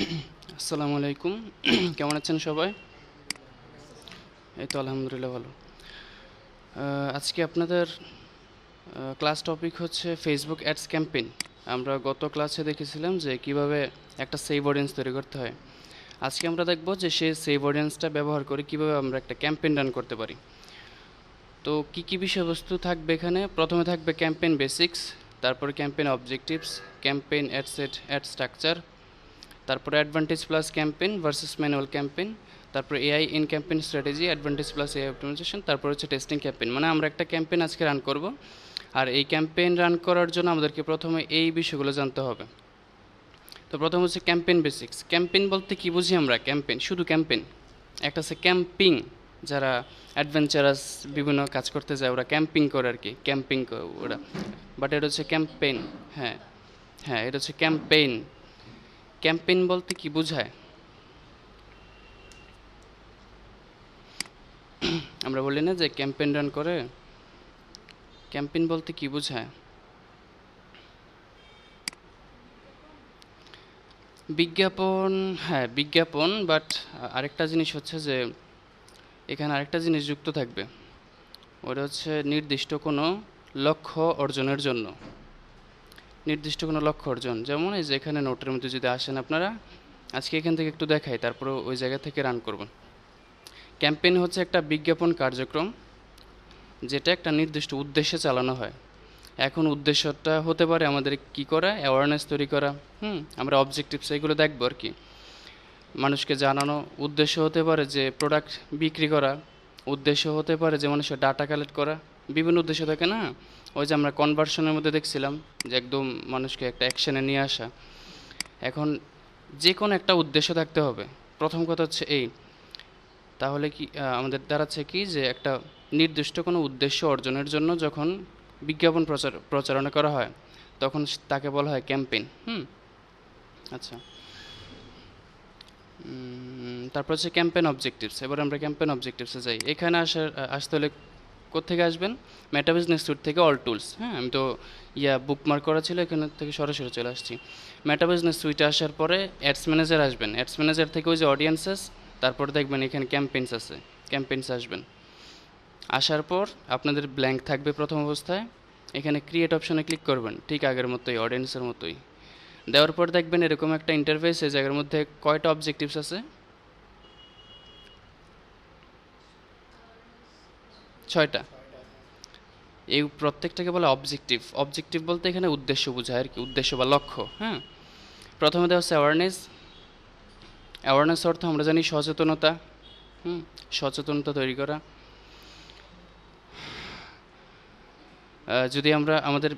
আসসালামু আলাইকুম। কেমন আছেন সবাই? এই তো আলহামদুলিল্লাহ ভালো। আজকে আপনাদের ক্লাস টপিক হচ্ছে ফেসবুক অ্যাডস ক্যাম্পেইন। আমরা গত ক্লাসে দেখেছিলাম যে কিভাবে একটা সেভ অডিয়েন্স তৈরি করতে হয়। আজকে আমরা দেখব যে সেই সেভ অডিয়েন্সটা ব্যবহার করে কিভাবে আমরা একটা ক্যাম্পেইন রান করতে পারি। তো কী কী বিষয়বস্তু থাকবে এখানে? প্রথমে থাকবে ক্যাম্পেইন বেসিক্স, তারপর campaign objectives, campaign ad structure, তারপরে advantage plus campaign versus manual campaign, তারপর AI in campaign strategy, advantage plus AI optimization, তারপর হচ্ছে টেস্টিং ক্যাম্পেইন। মানে আমরা একটা ক্যাম্পেইন আজকে রান করব, আর এই ক্যাম্পেইন রান করার জন্য আমাদেরকে প্রথমে এই বিষয়গুলো জানতে হবে। তো প্রথম হচ্ছে ক্যাম্পেইন বেসিক্স। ক্যাম্পেইন বলতে কী বুঝি আমরা? ক্যাম্পেইন শুধু ক্যাম্পেইন। একটা হচ্ছে ক্যাম্পিং, যারা অ্যাডভেঞ্চারাস বিভিন্ন কাজ করতে যায় ওরা ক্যাম্পিং করে আর কি, ক্যাম্পিং ওরা। বাট এটা হচ্ছে ক্যাম্পেইন। হ্যাঁ, হ্যাঁ, এটা হচ্ছে ক্যাম্পেইন। ক্যাম্পেইন বলতে কি বোঝায়? আমরা বলি না যে ক্যাম্পেইন রান করে। ক্যাম্পেইন বলতে কি বোঝায়? বিজ্ঞাপন। হ্যাঁ, বিজ্ঞাপন, বাট আরেকটা জিনিস হচ্ছে যে এখানে আরেকটা জিনিস যুক্ত থাকবে। ওটা হচ্ছে নির্দিষ্ট কোনো লক্ষ্য অর্জনের জন্য। নির্দিষ্ট কোনো লক্ষ্য অর্জন, যেমন এই যে এখানে নোটের মধ্যে যদি আসেন আপনারা, আজকে এখান থেকে একটু দেখাই, তারপরে ওই জায়গা থেকে রান করবেন। ক্যাম্পেইন হচ্ছে একটা বিজ্ঞাপন কার্যক্রম যেটা একটা নির্দিষ্ট উদ্দেশ্যে চালানো হয়। এখন উদ্দেশ্যটা হতে পারে আমাদের কি করা, অ্যাওয়ারনেস তৈরি করা। আমরা অবজেক্টিভস এগুলো দেখবো আর কি, মানুষকে জানানো। উদ্দেশ্য হতে পারে যে প্রোডাক্ট বিক্রি করা, উদ্দেশ্য হতে পারে যে মানুষের ডাটা কালেক্ট করা। বিভিন্ন উদ্দেশ্য থাকে না? ওই যে আমরা কনভার্সনের মধ্যে দেখছিলাম যে একদম মানুষকে একটা অ্যাকশানে নিয়ে আসা। এখন যে কোনো একটা উদ্দেশ্য থাকতে হবে। প্রথম কথা হচ্ছে এই, তাহলে কি আমাদের দাঁড়াচ্ছে কি যে একটা নির্দিষ্ট কোনো উদ্দেশ্য অর্জনের জন্য যখন বিজ্ঞাপন প্রচারণা করা হয় তখন তাকে বলা হয় ক্যাম্পেইন। আচ্ছা। তারপর হচ্ছে ক্যাম্পেইন অবজেক্টিভস। এবার আমরা ক্যাম্পেইন অবজেক্টিভসে যাই। এখানে আসতে হলে কোত্থেকে আসবেন? মেটা বিজনেস স্যুট থেকে অল টুলস। হ্যাঁ, আমি তো বুকমার্ক করা ছিল, এখানে থেকে সরাসরি চলে আসছি। মেটা বিজনেস সুইটে আসার পরে অ্যাডস ম্যানেজার আসবেন। অ্যাডস ম্যানেজার থেকে ওই যে অডিয়েন্সেস, তারপর দেখবেন এখানে ক্যাম্পেইনস আছে, ক্যাম্পেইনস আসবেন। আসার পর আপনাদের ব্ল্যাঙ্ক থাকবে প্রথম অবস্থায়। এখানে ক্রিয়েট অপশনে ক্লিক করবেন, ঠিক আগের মতোই, অডিয়েন্সের মতোই। দেওয়ার পর দেখবেন এরকম একটা ইন্টারফেস। এই জায়গার মধ্যে কয়টা অবজেক্টিভস আছে? 6টা। এই প্রত্যেকটাকে বলে অবজেক্টিভ। অবজেক্টিভ বলতে এখানে উদ্দেশ্য বোঝায় আর কি, উদ্দেশ্য বা লক্ষ্য। হ্যাঁ, প্রথমে দেওয়া হচ্ছে অ্যাওয়ারনেস। অ্যাওয়ারনেস অর্থ আমরা জানি সচেতনতা। সচেতনতা তৈরি করা। যদি আমরা আমাদের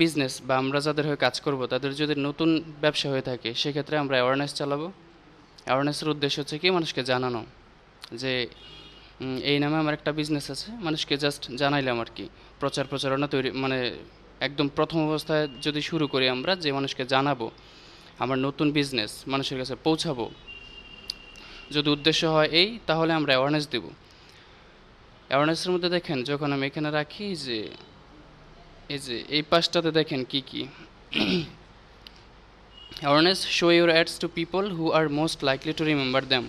বিজনেস বা আমরা যাদের হয়ে কাজ করব তাদের যদি নতুন ব্যবসা হয়ে থাকে সেক্ষেত্রে আমরা অ্যাওয়ারনেস চালাবো। অ্যাওয়ারনেসের উদ্দেশ্য হচ্ছে কি মানুষকে জানানো যে এই নামে আমার একটা বিজনেস আছে, মানুষকে জাস্ট জানাইলাম আর কি। প্রচারণা তৈরি, মানে একদম প্রথম অবস্থায় যদি শুরু করি আমরা, যে মানুষকে জানাবো আমার নতুন বিজনেস, মানুষের কাছে পৌঁছাবো, যদি উদ্দেশ্য হয় এই, তাহলে আমরা অ্যাওয়ারনেস দেব। অ্যাওয়ারনেসের মধ্যে দেখেন যখন আমি এখানে রাখি যে এই যে এই পাশটাতে দেখেন কি কি awareness, show your ads to people who are most likely to remember them,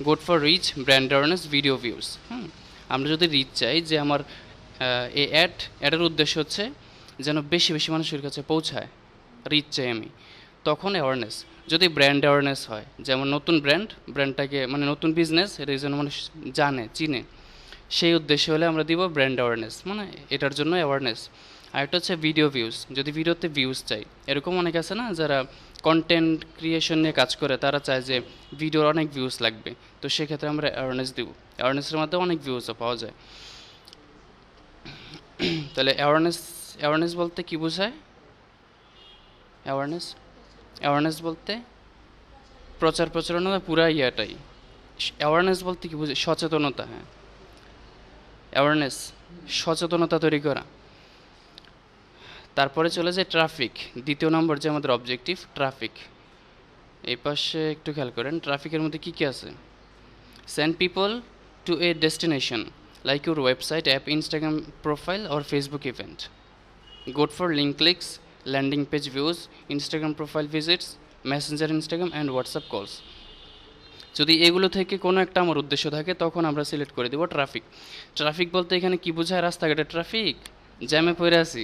good for reach, brand awareness, video views. আমরা যদি রিচ চাই যে আমার এই অ্যাডের উদ্দেশ্য হচ্ছে যেন বেশি বেশি মানুষের কাছে পৌঁছায়, রিচ চাই আমি, তখন অ্যাওয়ারনেস। যদি ব্র্যান্ড অ্যাওয়ারনেস হয়, যেমন নতুন ব্র্যান্ডটাকে মানে নতুন বিজনেস, এটা যেন মানুষ জানে, চিনে, সেই উদ্দেশ্য হলে আমরা দিব ব্র্যান্ড অ্যাওয়ারনেস, মানে এটার জন্য অ্যাওয়ারনেস। আরেকটা হচ্ছে ভিডিও ভিউজ। যদি ভিডিওতে ভিউজ চাই, এরকম অনেক আছে না যারা কন্টেন্ট ক্রিয়েশন নিয়ে কাজ করে, তারা চায় যে ভিডিওর অনেক ভিউজ লাগবে, তো সেক্ষেত্রে আমরা অ্যাওয়ারনেস দিব। অ্যাওয়ারনেসের মাধ্যমে অনেক ভিউজও পাওয়া যায়। তাহলে অ্যাওয়ারনেস বলতে কি বোঝায়? অ্যাওয়ারনেস অ্যাওয়ারনেস বলতে প্রচারণা পুরা ইয়াটাই। অ্যাওয়ারনেস বলতে কি বোঝায়? সচেতনতা। হ্যাঁ, অ্যাওয়ারনেস, সচেতনতা তৈরি করা। তারপরে চলে যায় ট্রাফিক, দ্বিতীয় নম্বর যে আমাদের অবজেক্টিভ, ট্রাফিক। এই পাশে একটু খেয়াল করেন ট্রাফিকের মধ্যে কী কী আছে। Send people to A destination like your website, app, Instagram profile or Facebook event, good for link clicks, landing page views, Instagram profile visits, Messenger, Instagram and WhatsApp কলস। যদি এগুলো থেকে কোনো একটা আমার উদ্দেশ্য থাকে তখন আমরা সিলেক্ট করে দেব ট্রাফিক। ট্রাফিক বলতে এখানে কি বোঝায়? রাস্তাঘাটে ট্রাফিক, জ্যামে পড়ে আছি,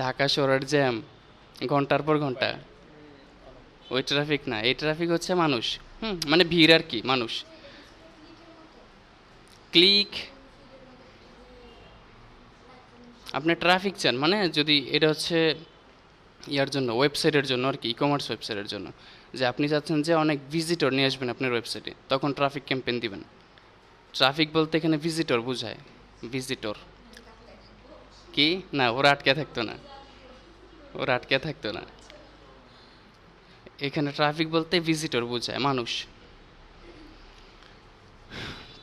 ঢাকা শহরের জ্যাম ঘন্টার পর ঘন্টা, ওই ট্রাফিক না। এই ট্রাফিক হচ্ছে মানুষ, মানে ভিড় আর কি, মানুষ। ক্লিক, আপনি ট্রাফিক চান মানে যদি এটা হচ্ছে ইয়ার জন্য, ওয়েবসাইটের জন্য আর কি, ই কমার্স ওয়েবসাইটের জন্য, যে আপনি চাচ্ছেন যে অনেক ভিজিটর নিয়ে আসবেন আপনার ওয়েবসাইটে, তখন ট্রাফিক ক্যাম্পেইন দিবেন। ট্রাফিক বলতে এখানে ভিজিটর বোঝায়, ভিজিটর। কি না, ওরা আটকে থাকতো না, ওরা আটকে থাকতো না। এখানে ট্রাফিক বলতে ভিজিটর বোঝায়, মানুষ,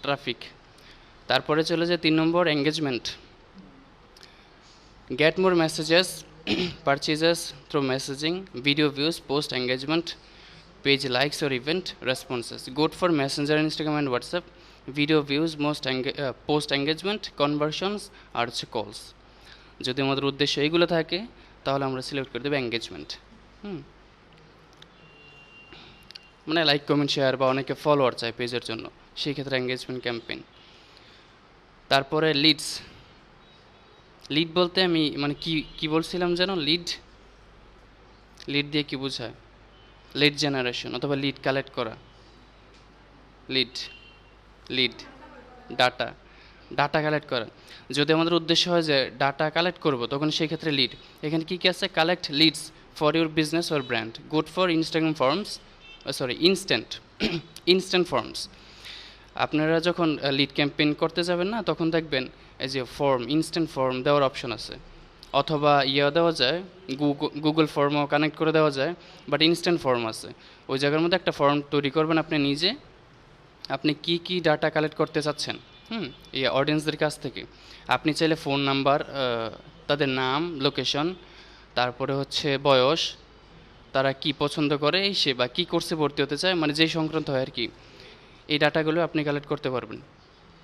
ট্রাফিক। তারপরে চলে যায় 3 নম্বর, engagement. Get more messages, purchases through messaging, video views, post engagement, page likes or event responses. Good for Messenger, Instagram and WhatsApp. Video views, post engagement, conversions আর হচ্ছে কলস। যদি আমাদের উদ্দেশ্য এইগুলো থাকে তাহলে আমরা সিলেক্ট করে দেবো এঙ্গেজমেন্ট। মানে লাইক, কমেন্ট, শেয়ার বা অনেকে ফলোয়ার চায় পেজের জন্য, সেই ক্ষেত্রে এঙ্গেজমেন্ট ক্যাম্পেইন। তারপরে লিডস। লিড বলতে আমি মানে কি বলছিলাম যেন, লিড দিয়ে কি বোঝায়? লিড জেনারেশন অথবা লিড কালেক্ট করা। লিড ডাটা কালেক্ট করা। যদি আমাদের উদ্দেশ্য হয় যে ডাটা কালেক্ট করব, তখন সেই ক্ষেত্রে লিড। এখানে কি আছে? Collect leads for your business or brand. Good for Instagram forms, instant forms. আপনারা যখন লিড ক্যাম্পেইন করতে যাবেন না, তখন দেখবেন এই যে ইনস্ট্যান্ট ফর্ম দেওয়ার অপশন আছে, অথবা দেওয়া যায়, গুগল ফর্মও কানেক্ট করে দেওয়া যায়, বাট ইনস্ট্যান্ট ফর্ম আছে। ওই জায়গার মধ্যে একটা ফর্ম তৈরি করবেন আপনি নিজে, আপনি কি ডাটা কালেক্ট করতে চাচ্ছেন এই অডিয়েন্সদের কাছ থেকে। আপনি চাইলে ফোন নাম্বার, তাদের নাম, লোকেশন, তারপরে হচ্ছে বয়স, তারা কি পছন্দ করে, সে বা কী কোর্সে ভর্তি হতে চায়, মানে যেই সংক্রান্ত হয় আর কি, এই ডাটাগুলো আপনি কালেক্ট করতে পারবেন।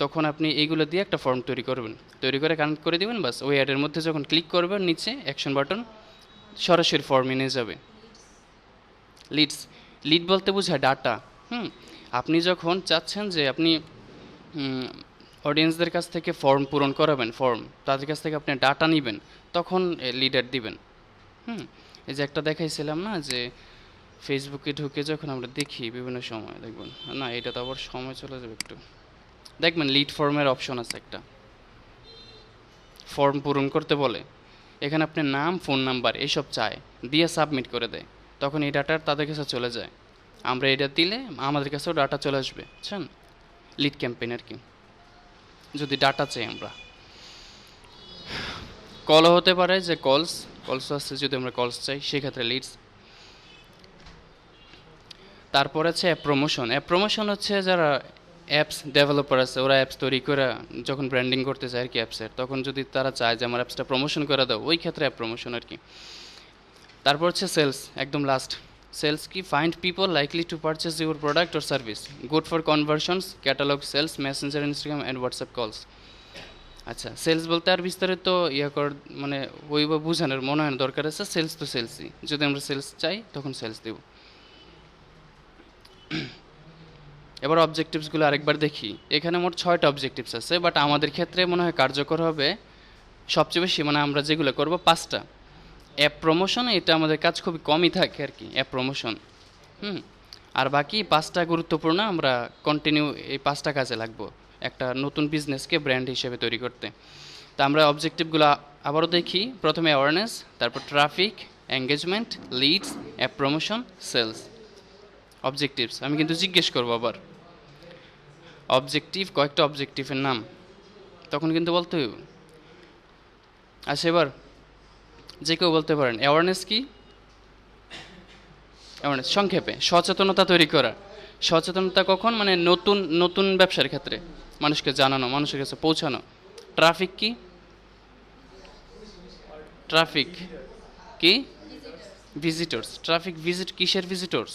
তখন আপনি এইগুলো দিয়ে একটা ফর্ম তৈরি করবেন, তৈরি করে কানেক্ট করে দিবেন, বাস ওই অ্যাডের মধ্যে যখন ক্লিক করবেন নিচে অ্যাকশন বাটন, সরাসরি ফর্মে নিয়ে যাবে। লিড বলতে বোঝায় ডাটা। আপনি যখন চাচ্ছেন যে আপনি অডিয়েন্সদের কাছ থেকে ফর্ম পূরণ করাবেন, তাদের কাছ থেকে আপনি ডাটা নেবেন, তখন লিডার দিবেন। এই যে একটা দেখাইছিলাম না, যে ফেসবুকে ঢুকে যখন আমরা দেখি বিভিন্ন সময়, দেখবেন না, এটা তো আবার সময় চলে যাবে একটু, দেখবেন লিড ফর্মের অপশন আছে একটা, ফর্ম পূরণ করতে বলে, এখানে আপনি নাম, ফোন নাম্বার এইসব চায়, দিয়ে সাবমিট করে দেয়, তখন এই ডাটা তাদের কাছে চলে যায়। আমরা এটা দিলে আমাদের কাছেও ডাটা চলে আসবে, বুঝছেন? লিড ক্যাম্পেইন আর কি, যদি ডাটা চাই আমরা। কলও হতে পারে, যে কলস আছে, যদি আমরা কলস চাই সেক্ষেত্রে লিডস। তারপর আছে অ্যাপ প্রমোশন। অ্যাপ প্রমোশন হচ্ছে যারা অ্যাপস ডেভেলপার আছে, ওরা অ্যাপস তৈরি করে যখন ব্র্যান্ডিং করতে চায় আর কি অ্যাপসের, তখন যদি তারা চায় যে আমার অ্যাপসটা প্রমোশন করে দাও, ওই ক্ষেত্রে অ্যাপ প্রমোশন আর কি। তারপর হচ্ছে সেলস, একদম লাস্ট। সেলস কি? Find people likely to purchase your product or service. Good for conversions, catalogue sales, Messenger, Instagram and WhatsApp calls. আচ্ছা, সেলস বলতে আর বিস্তারিত মানে ওইভাবে বোঝানোর মনে হয় দরকার আছে। সেলস তো সেলসই, যদি আমরা সেলস চাই তখন সেলস দেব। এবার অবজেক্টিভসগুলো আরেকবার দেখি। এখানে মোট 6টা অবজেক্টিভস আছে, বাট আমাদের ক্ষেত্রে মনে হয় কার্যকর হবে সবচেয়ে বেশি, মানে আমরা যেগুলো করব 5টা। অ্যাপ প্রমোশন, এটা আমাদের কাজ খুবই কমই থাকে আর কি, অ্যাপ প্রমোশন। আর বাকি 5টা গুরুত্বপূর্ণ, আমরা কন্টিনিউ এই 5টা কাজে লাগবো একটা নতুন বিজনেসকে ব্র্যান্ড হিসেবে তৈরি করতে। তো আমরা অবজেক্টিভগুলো আবারও দেখি। প্রথমে অ্যাওয়ারনেস, তারপর traffic, engagement, leads, app promotion, sales. Objectives আমি কিন্তু জিজ্ঞেস করবো আবার, অবজেক্টিভ, কয়েকটা অবজেক্টিভের নাম, তখন কিন্তু বলতে হইব। আচ্ছা, এবার যে কেউ বলতে পারেন অ্যাওয়ারনেস কি? অ্যাওয়ারনেস সংক্ষেপে সচেতনতা তৈরি করা। সচেতনতা কখন? মানে নতুন নতুন ব্যবসার ক্ষেত্রে মানুষকে জানানো, মানুষের কাছে পৌঁছানো। ট্রাফিক কি? ট্রাফিক কি? ভিজিটর্স। ট্রাফিক ভিজিট, কিসের visitors?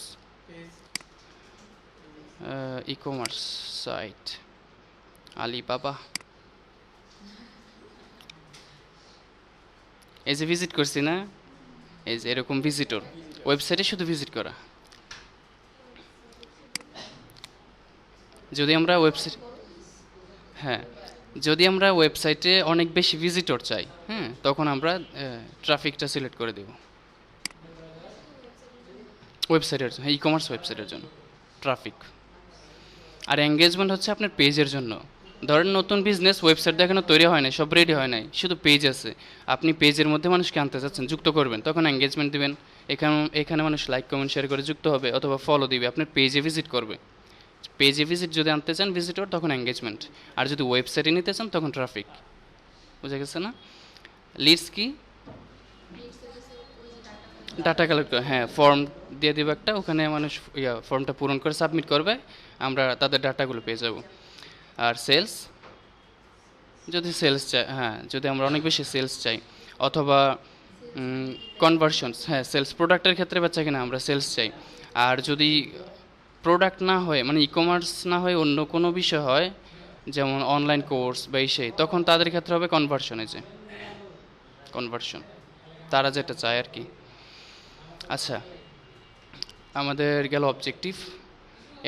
E commerce site, Alibaba, এই যে ভিজিট করছি না, এই যে এরকম ভিজিটর, ওয়েবসাইটে শুধু ভিজিট করা। যদি আমরা ওয়েবসাইট, হ্যাঁ, যদি আমরা ওয়েবসাইটে অনেক বেশি ভিজিটর চাই, হ্যাঁ, তখন আমরা ট্রাফিকটা সিলেক্ট করে দেব ওয়েবসাইটের জন্য, ই কমার্স ওয়েবসাইটের জন্য ট্রাফিক। আর এঙ্গেজমেন্ট হচ্ছে আপনার পেজের জন্য। ধরেন নতুন বিজনেস, ওয়েবসাইট দেখানো তৈরি হয় নাই, সব রেডি হয় নাই, শুধু পেজ আছে, আপনি পেজের মধ্যে মানুষকে আনতে চাচ্ছেন, যুক্ত করবেন, তখন এঙ্গেজমেন্ট দিবেন। এখানে মানুষ লাইক কমেন্ট শেয়ার করে যুক্ত হবে অথবা ফলো দিবে, আপনার পেজে ভিজিট করবে। পেজে ভিজিট যদি আনতে চান ভিজিটর, তখন এঙ্গেজমেন্ট। আর যদি ওয়েবসাইটে নিতে চান তখন ট্রাফিক। বুঝা গেছে না? লিডস কি? ডাটা কালেক্ট করে, হ্যাঁ, ফর্ম দিয়ে দেবে একটা, ওখানে মানুষ ফর্মটা পূরণ করে সাবমিট করবে, আমরা তাদের ডাটাগুলো পেয়ে যাব। আর সেলস, যদি সেলস চাই, হ্যাঁ, যদি আমরা অনেক বেশি সেলস চাই, অথবা কনভার্সনস, হ্যাঁ, সেলস প্রোডাক্টের ক্ষেত্রে বাচ্চা কিনা আমরা সেলস চাই। আর যদি প্রোডাক্ট না হয়, মানে ই কমার্স না হয়, অন্য কোনো বিষয় হয়, যেমন অনলাইন কোর্স বা এই সেই, তখন তাদের ক্ষেত্রে হবে কনভার্সনে, যে কনভার্সন, তারা যেটা চায় আর কি। আচ্ছা, আমাদের গেল অবজেক্টিভ।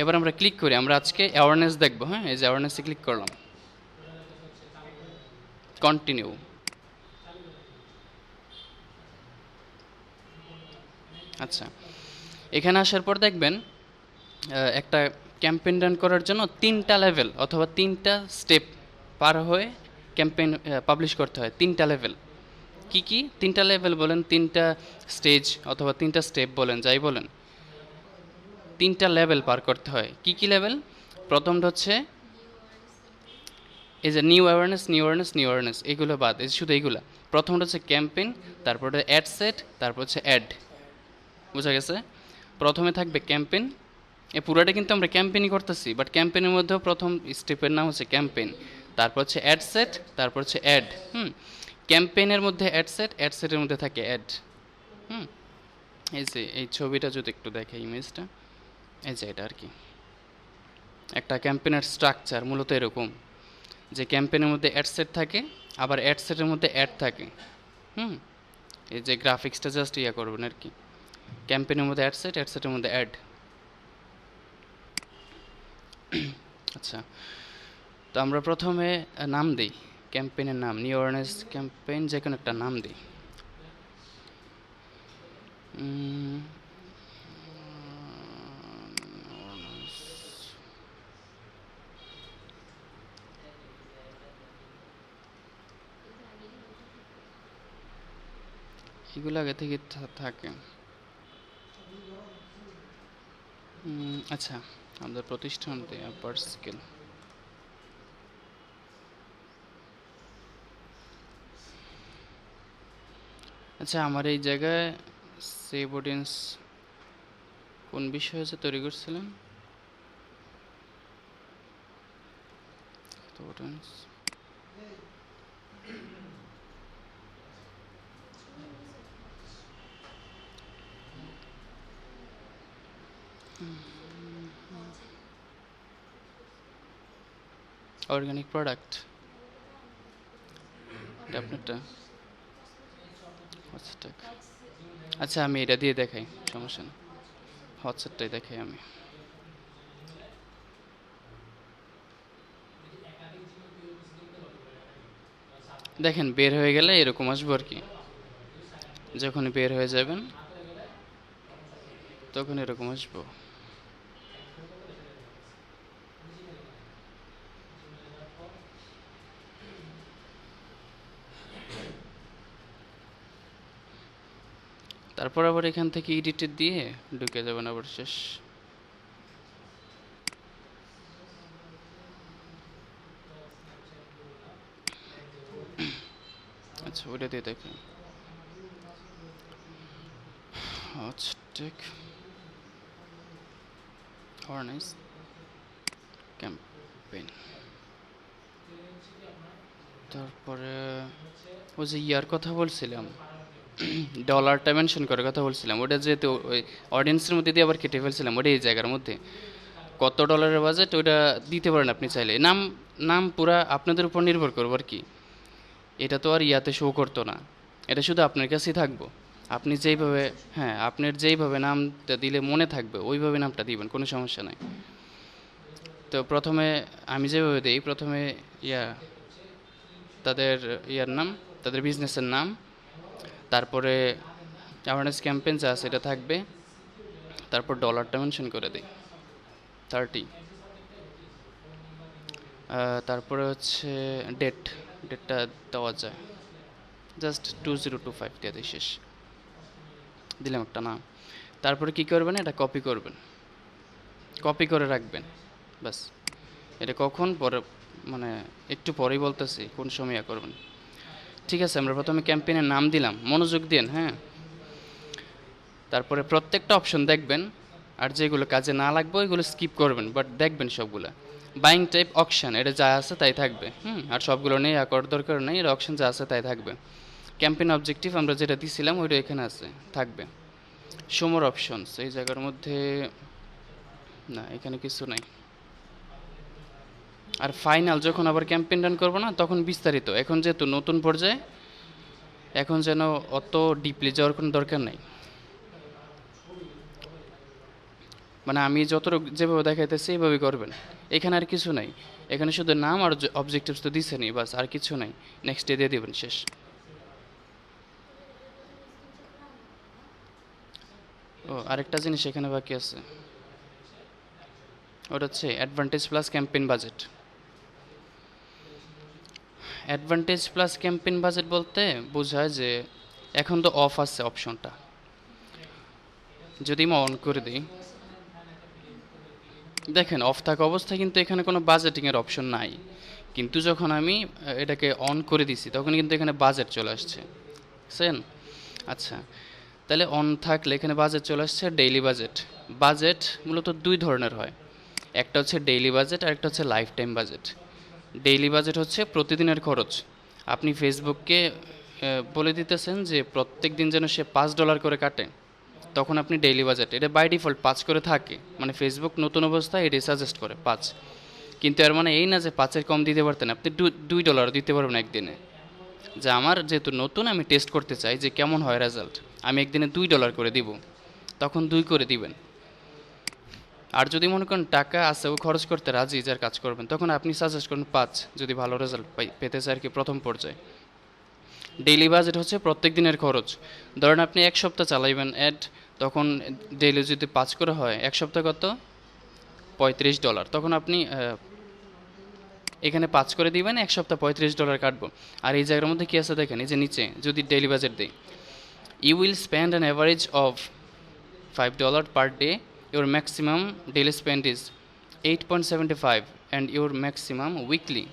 এবার আমরা ক্লিক করি, আমরা আজকে অ্যাওয়ারনেস দেখবো। হ্যাঁ, এই যে অ্যাওয়ারনেসে ক্লিক করলাম, কন্টিনিউ। আচ্ছা, এখানে আসার পর দেখবেন একটা ক্যাম্পেইন রান করার জন্য 3টা লেভেল অথবা 3টা স্টেপ পার হয়ে ক্যাম্পেইন পাবলিশ করতে হয়। 3টা লেভেল কি কি? 3টা লেভেল বলেন, 3টা স্টেজ অথবা 3টা স্টেপ বলেন, যাই বলেন, 3টা লেভেল পার করতে হয়। কি কি লেভেল? প্রথমটা হচ্ছে এই যে new awareness, new awareness, new awareness, এগুলো বাদ, এই শুধু এইগুলা। প্রথমটা হচ্ছে ক্যাম্পেইন, তারপরে অ্যাড সেট, তারপর হচ্ছে অ্যাড। বুঝা গেছে? প্রথমে থাকবে ক্যাম্পেইন, এই পুরোটা কিন্তু আমরা ক্যাম্পেইনই করতেছি, বাট ক্যাম্পেইনের মধ্যেও প্রথম স্টেপের নাম হচ্ছে ক্যাম্পেইন, তারপর হচ্ছে অ্যাড সেট, তারপর হচ্ছে অ্যাড। ক্যাম্পেইনের মধ্যে অ্যাড সেট, অ্যাড সেটের মধ্যে থাকে অ্যাড। এই যে এই ছবিটা যদি একটু দেখে, ইমেজটা, এই যে এটা আর কি একটা ক্যাম্পেইনের স্ট্রাকচার মূলত এরকম, যে ক্যাম্পেইনের মধ্যে অ্যাড সেট থাকে, আবার অ্যাড সেটের মধ্যে অ্যাড থাকে। এই যে গ্রাফিক্সটা জাস্ট ইয়া করবেন আর কি, ক্যাম্পেইনের মধ্যে অ্যাড সেট, অ্যাড সেটের মধ্যে অ্যাড। আচ্ছা, তো আমরা প্রথমে নাম দিই, ক্যাম্পেইনের নাম, নিউ অ্যাওয়ারনেস ক্যাম্পেইন, যে কোনো একটা নাম দিই। এগুলো আগে থেকে থাকে। আচ্ছা, আমাদের প্রতিষ্ঠান আপার স্কেল। আচ্ছা, আমার এই জায়গায় সেভ অডিয়েন্স কোন বিষয়ে যে তৈরি করছিলেন? অডিয়েন্স, অর্গানিক প্রোডাক্ট, এটা আপনারটা। আচ্ছা, আমি এটা দিয়ে দেখাই, সমস্যা নেই, হোয়াটসঅ্যাপটাই দেখাই আমি। দেখেন, বের হয়ে গেলে এরকম আসবো আর কি, যখন বের হয়ে যাবেন তখন এরকম আসবো। তারপর আবার এখান থেকে এডিটেড দিয়ে ঢুকে যাবেন আবার, শেষ। আচ্ছা, ওটা দিয়ে দেখেন, হটস্টেক অ্যাওয়ারনেস ক্যাম্পেইন। তারপরে ওই যে ইয়ার কথা বলছিলাম, ডলারটা মেনশন করার কথা বলছিলাম, ওটা যেহেতু ওই অডিয়েন্সের মধ্যে দিয়ে আবার কেটে ফেলছিলাম, ওটা এই জায়গার মধ্যে কত ডলারের বাজেট ওটা দিতে পারেন আপনি চাইলে। নাম নাম পুরা আপনাদের উপর নির্ভর করবো আর কি, এটা তো আর ইয়াতে শো করতো না, এটা শুধু আপনার কাছেই থাকবো। আপনি যেইভাবে, হ্যাঁ আপনার যেইভাবে নামটা দিলে মনে থাকবে ওইভাবে নামটা দিবেন, কোনো সমস্যা নাই। তো প্রথমে আমি যেভাবে দিই, প্রথমে ইয়া তাদের ইয়ার নাম, তাদের বিজনেসের নাম, তারপরে অ্যাওয়ারনেস ক্যাম্পেইন যা আছে এটা থাকবে, তারপর ডলারটা মেনশন করে দিই 30, তারপরে হচ্ছে ডেটটা দেওয়া যায়, জাস্ট 2025 দিয়ে দিই, শেষ, দিলাম একটা নাম। তারপরে কি করবেন, এটা কপি করবেন, কপি করে রাখবেন, বাস। এটা কখন পরে, মানে একটু পরেই বলতেছি কোন সময় করবেন। ঠিক আছে, আমরা প্রথমে ক্যাম্পেইনের নাম দিলাম, মনোযোগ দিন, হ্যাঁ। তারপরে প্রত্যেকটা অপশন দেখবেন, আর যেগুলো কাজে না লাগবে ওইগুলো স্কিপ করবেন, বাট দেখবেন সবগুলো। বাইং টাইপ অকশন, এটা যা আছে তাই থাকবে, আর সবগুলো নেই করার দরকার নেই, এর অকশন যা আছে তাই থাকবে। ক্যাম্পেইন অবজেক্টিভ আমরা যেটা দিছিলাম ওইটা এখানে আছে, থাকবে। সমর অপশনস এই জায়গার মধ্যে, না এখানে কিছু নাই। আর ফাইনাল যখন আবার ক্যাম্পেইন রান করবো না, তখন বিস্তারিত। এখন যেহেতু নতুন পর্যায়ে, এখন যেন অত ডিপলি যাওয়ার কোনো দরকার নাই। মানে আমি যতটুকু যেভাবে দেখাইতেছি এইভাবে করবেন, এখানে আর কিছু নাই। এখানে শুধু নাম আর অবজেক্টিভস তো দিছেনি, বাস, আর কিছু নাই। নেক্সট ডে দিয়ে দেবেন, শেষ। ও আরেকটা জিনিস এখানে বাকি আছে, ওটা হচ্ছে advantage plus campaign budget. Advantage plus campaign budget বলতে বোঝায় যে এখন তো অফ আছে অপশনটা, যদি আমি অন করে দিই, দেখেন অফ থাকা অবস্থায় কিন্তু এখানে কোনো বাজেটিংয়ের অপশন নাই, কিন্তু যখন আমি এটাকে অন করে দিছি তখন কিন্তু এখানে বাজেট চলে আসছে, বুঝছেন? আচ্ছা, তাহলে অন থাকলে এখানে বাজেট চলে আসছে, ডেইলি বাজেট। বাজেট মূলত দুই ধরনের হয়, একটা হচ্ছে ডেইলি বাজেট আর একটা হচ্ছে life time budget. Daily budget হচ্ছে প্রতিদিনের খরচ। আপনি ফেসবুককে বলে দিতেছেন যে প্রত্যেক দিন যেন সে $5 করে কাটে, তখন আপনি ডেইলি বাজেট, এটা বাই ডিফল্ট 5 করে থাকে, মানে ফেসবুক নতুন অবস্থায় এটাই সাজেস্ট করে 5। কিন্তু এর মানে এই না যে 5-এর কম দিতে পারতেন, আপনি $2 দিতে পারবেন একদিনে। যে আমার যেহেতু নতুন, আমি টেস্ট করতে চাই যে কেমন হয় রেজাল্ট, আমি একদিনে $2 করে দিব, তখন 2 করে দিবেন। আর যদি মনে করেন টাকা আছে ও খরচ করতে রাজি, যার কাজ করবেন, তখন আপনি সাজেস্ট করুন 5, যদি ভালো রেজাল্ট পেতে চাই আর কি প্রথম পর্যায়ে। ডেইলি বাজেট হচ্ছে প্রত্যেক দিনের খরচ। ধরেন আপনি এক সপ্তাহ চালাইবেন অ্যাড, তখন ডেইলি যদি 5 করে হয়, এক সপ্তাহ কত, $35। তখন আপনি এখানে 5 করে দিবেন, এক সপ্তাহ $35 কাটবো। আর এই জায়গার মধ্যে কি আছে দেখেন, এই যে নিচে যদি ডেইলি বাজেট দিই, you will spend an average of $5 per day, your maximum daily spend is 8.75 and your maximum weekly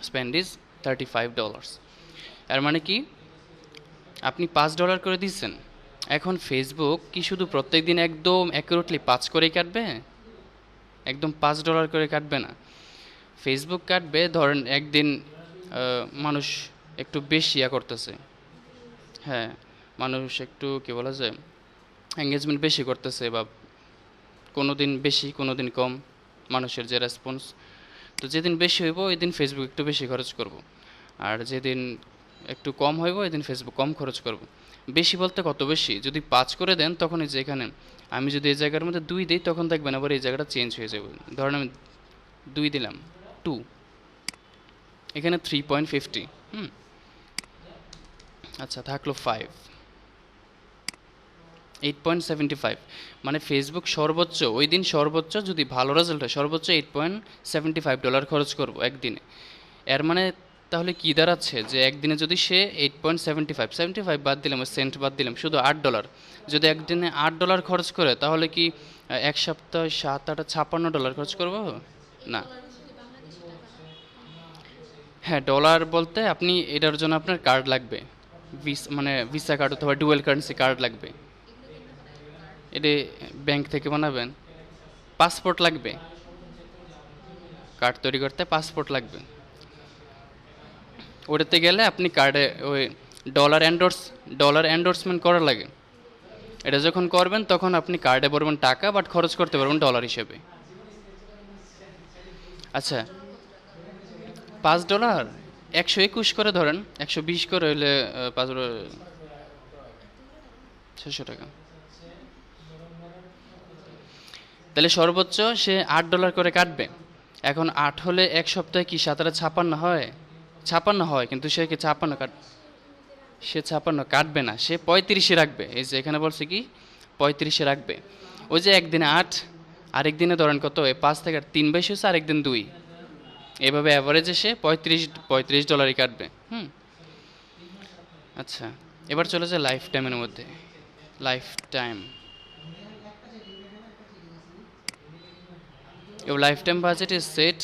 spend is $35। এর মানে কি, আপনি $5 করে দিচ্ছেন, এখন ফেসবুক কি শুধু প্রত্যেক দিন একদম অ্যাকুরেটলি 5 করেই কাটবে? একদম $5 করে কাটবে না। ফেসবুক কাটবে, ধরেন একদিন মানুষ একটু বেশি করতেছে, হ্যাঁ মানুষ একটু কী বলা যায়, এঙ্গেজমেন্ট বেশি করতেছে, বা কোনো দিন বেশি কোনো দিন কম মানুষের যে রেসপন্স, তো যেদিন বেশি হইব ওই দিন ফেসবুক একটু বেশি খরচ করব, আর যেদিন একটু কম হইব ওই দিন ফেসবুক কম খরচ করব। বেশি বলতে কত বেশি, যদি 5 করে দেন তখন এই যে এখানে আমি যদি এই জায়গার মধ্যে 2 দিই, তখন দেখবেন আবার এই জায়গাটা চেঞ্জ হয়ে যাবে। ধরেন আমি 2 দিলাম, 2, এখানে 3.50, আচ্ছা থাকলো 5, 8.75, মানে ফেসবুক সর্বোচ্চ ওই দিন, সর্বোচ্চ যদি ভালো রেজাল্ট হয় সর্বোচ্চ $8.75 খরচ করব একদিনে। এর মানে তাহলে কি দাঁড়াচ্ছে, যে একদিনে যদি সে 8.75 বাদ দিলাম, সেন্ট বাদ দিলাম, শুধু $8, যদি একদিনে $8 খরচ করে, তাহলে কি এক সপ্তাহে 7-8 $56 খরচ করবো? না, হ্যাঁ ডলার বলতে আপনি এটার জন্য আপনার কার্ড লাগবে, মানে ভিসা কার্ড অথবা ডুয়েল কারেন্সি কার্ড লাগবে। এটা ব্যাংক থেকে বানাবেন, পাসপোর্ট লাগবে, কার্ড তৈরি করতে পাসপোর্ট লাগবে। ওটাতে গেলে আপনি কার্ডে ওই ডলার এন্ডোর্সমেন্ট করা লাগে। এটা যখন করবেন তখন আপনি কার্ডে ভরবেন টাকা, বাট খরচ করতে পারবেন ডলার হিসেবে। আচ্ছা, $5 121 করে ধরেন, 120 করে হইলে 5 600 টাকা। তাহলে সর্বোচ্চ সে $8 করে কাটবে। এখন 8 হলে এক সপ্তাহে কি 7 হয়? 56 হয়, কিন্তু সে কি 56 কাট, সে 56 কাটবে না, সে 35-এ রাখবে। এই যে এখানে বলছে কি 35-এ রাখবে। ওই যে একদিনে 8, আরেক দিনে ধরেন কত, 5 থেকে 3 বেশি হচ্ছে, আরেক দিন 2, এভাবে অ্যাভারেজে সে $35 কাটবে। আচ্ছা, এবার চলে যায় লাইফ টাইমের মধ্যে। Life time, your lifetime budget is set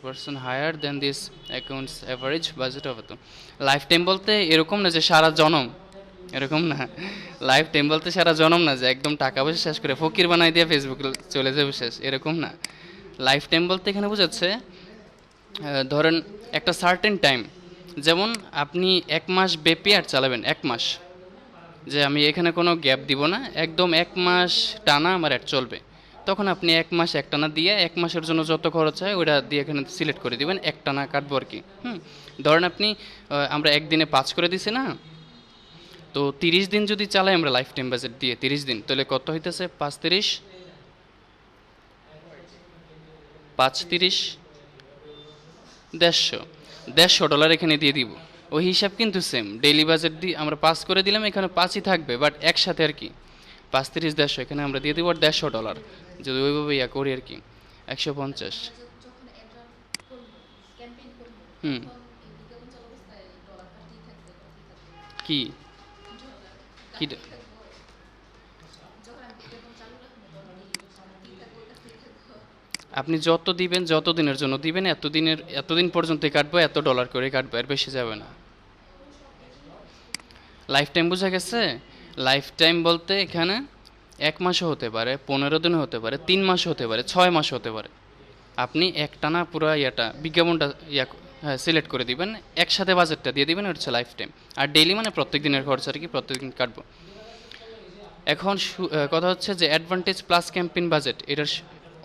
person higher than this accounts average budget of তো লাইফ টাইম বলতে এরকম না যে সারা জনম, এরকম না। লাইফ টাইম বলতে সারা জনম না, যে একদম টাকা পয়সা শেষ করে ফকির বানাই দিয়ে ফেসবুকে চলে যাবে শেষ, এরকম না। লাইফ টাইম বলতে এখানে বোঝাচ্ছে ধরেন একটা সার্টেন টাইম, যেমন আপনি 1 মাস ব্যাপী আর চালাবেন, 1 মাস, যে আমি এখানে কোনো গ্যাপ দিব না, একদম 1 মাস টানা আমার অ্যাড চলবে। তখন আপনি 1 মাস একটানা দিয়ে 1 মাসের জন্য যত খরচ হয় ওটা দিয়ে এখানে সিলেক্ট করে দিবেন, একটানা কাটবো আর কি। ধরেন আপনি আমরা একদিনে 5 করে দিছি না, তো 30 দিন যদি চালাই আমরা লাইফ টাইম বাজেট দিয়ে 30 দিন, তাহলে কত হইতেছে? 5 30, 5 30, $150 এখানে দিয়ে দিব। ওই হিসাব কিন্তু সেম, ডেইলি বাজেট দিয়ে আমরা 5 করে দিলাম, এখানে 5ই থাকবে, বাট একসাথে আর কি 5 30 150 এখানে আমরা দিয়ে দিব $150, যদি ওইভাবে করি আর কি 150। হুম, কি কি আপনি যত দিবেন, যত দিনের জন্য দিবেন, এতদিন পর্যন্ত কাটবো, $1 করে কাটবো, এর বেশি যাবে না। লাইফ টাইম বোঝা গেছে? লাইফ টাইম বলতে এখানে 1 মাসও হতে পারে, 15 দিনও হতে পারে, 3 মাসও হতে পারে, 6 মাসও হতে পারে। আপনি একটানা পুরো বিজ্ঞাপনটা সিলেক্ট করে দিবেন, একসাথে বাজেটটা দিয়ে দিবেন, হচ্ছে লাইফ টাইম। আর ডেইলি মানে প্রত্যেক দিনের খরচ আর কি, প্রত্যেকদিন কাটবো। এখন কথা হচ্ছে যে অ্যাডভান্টেজ প্লাস ক্যাম্পেইন বাজেট, এটার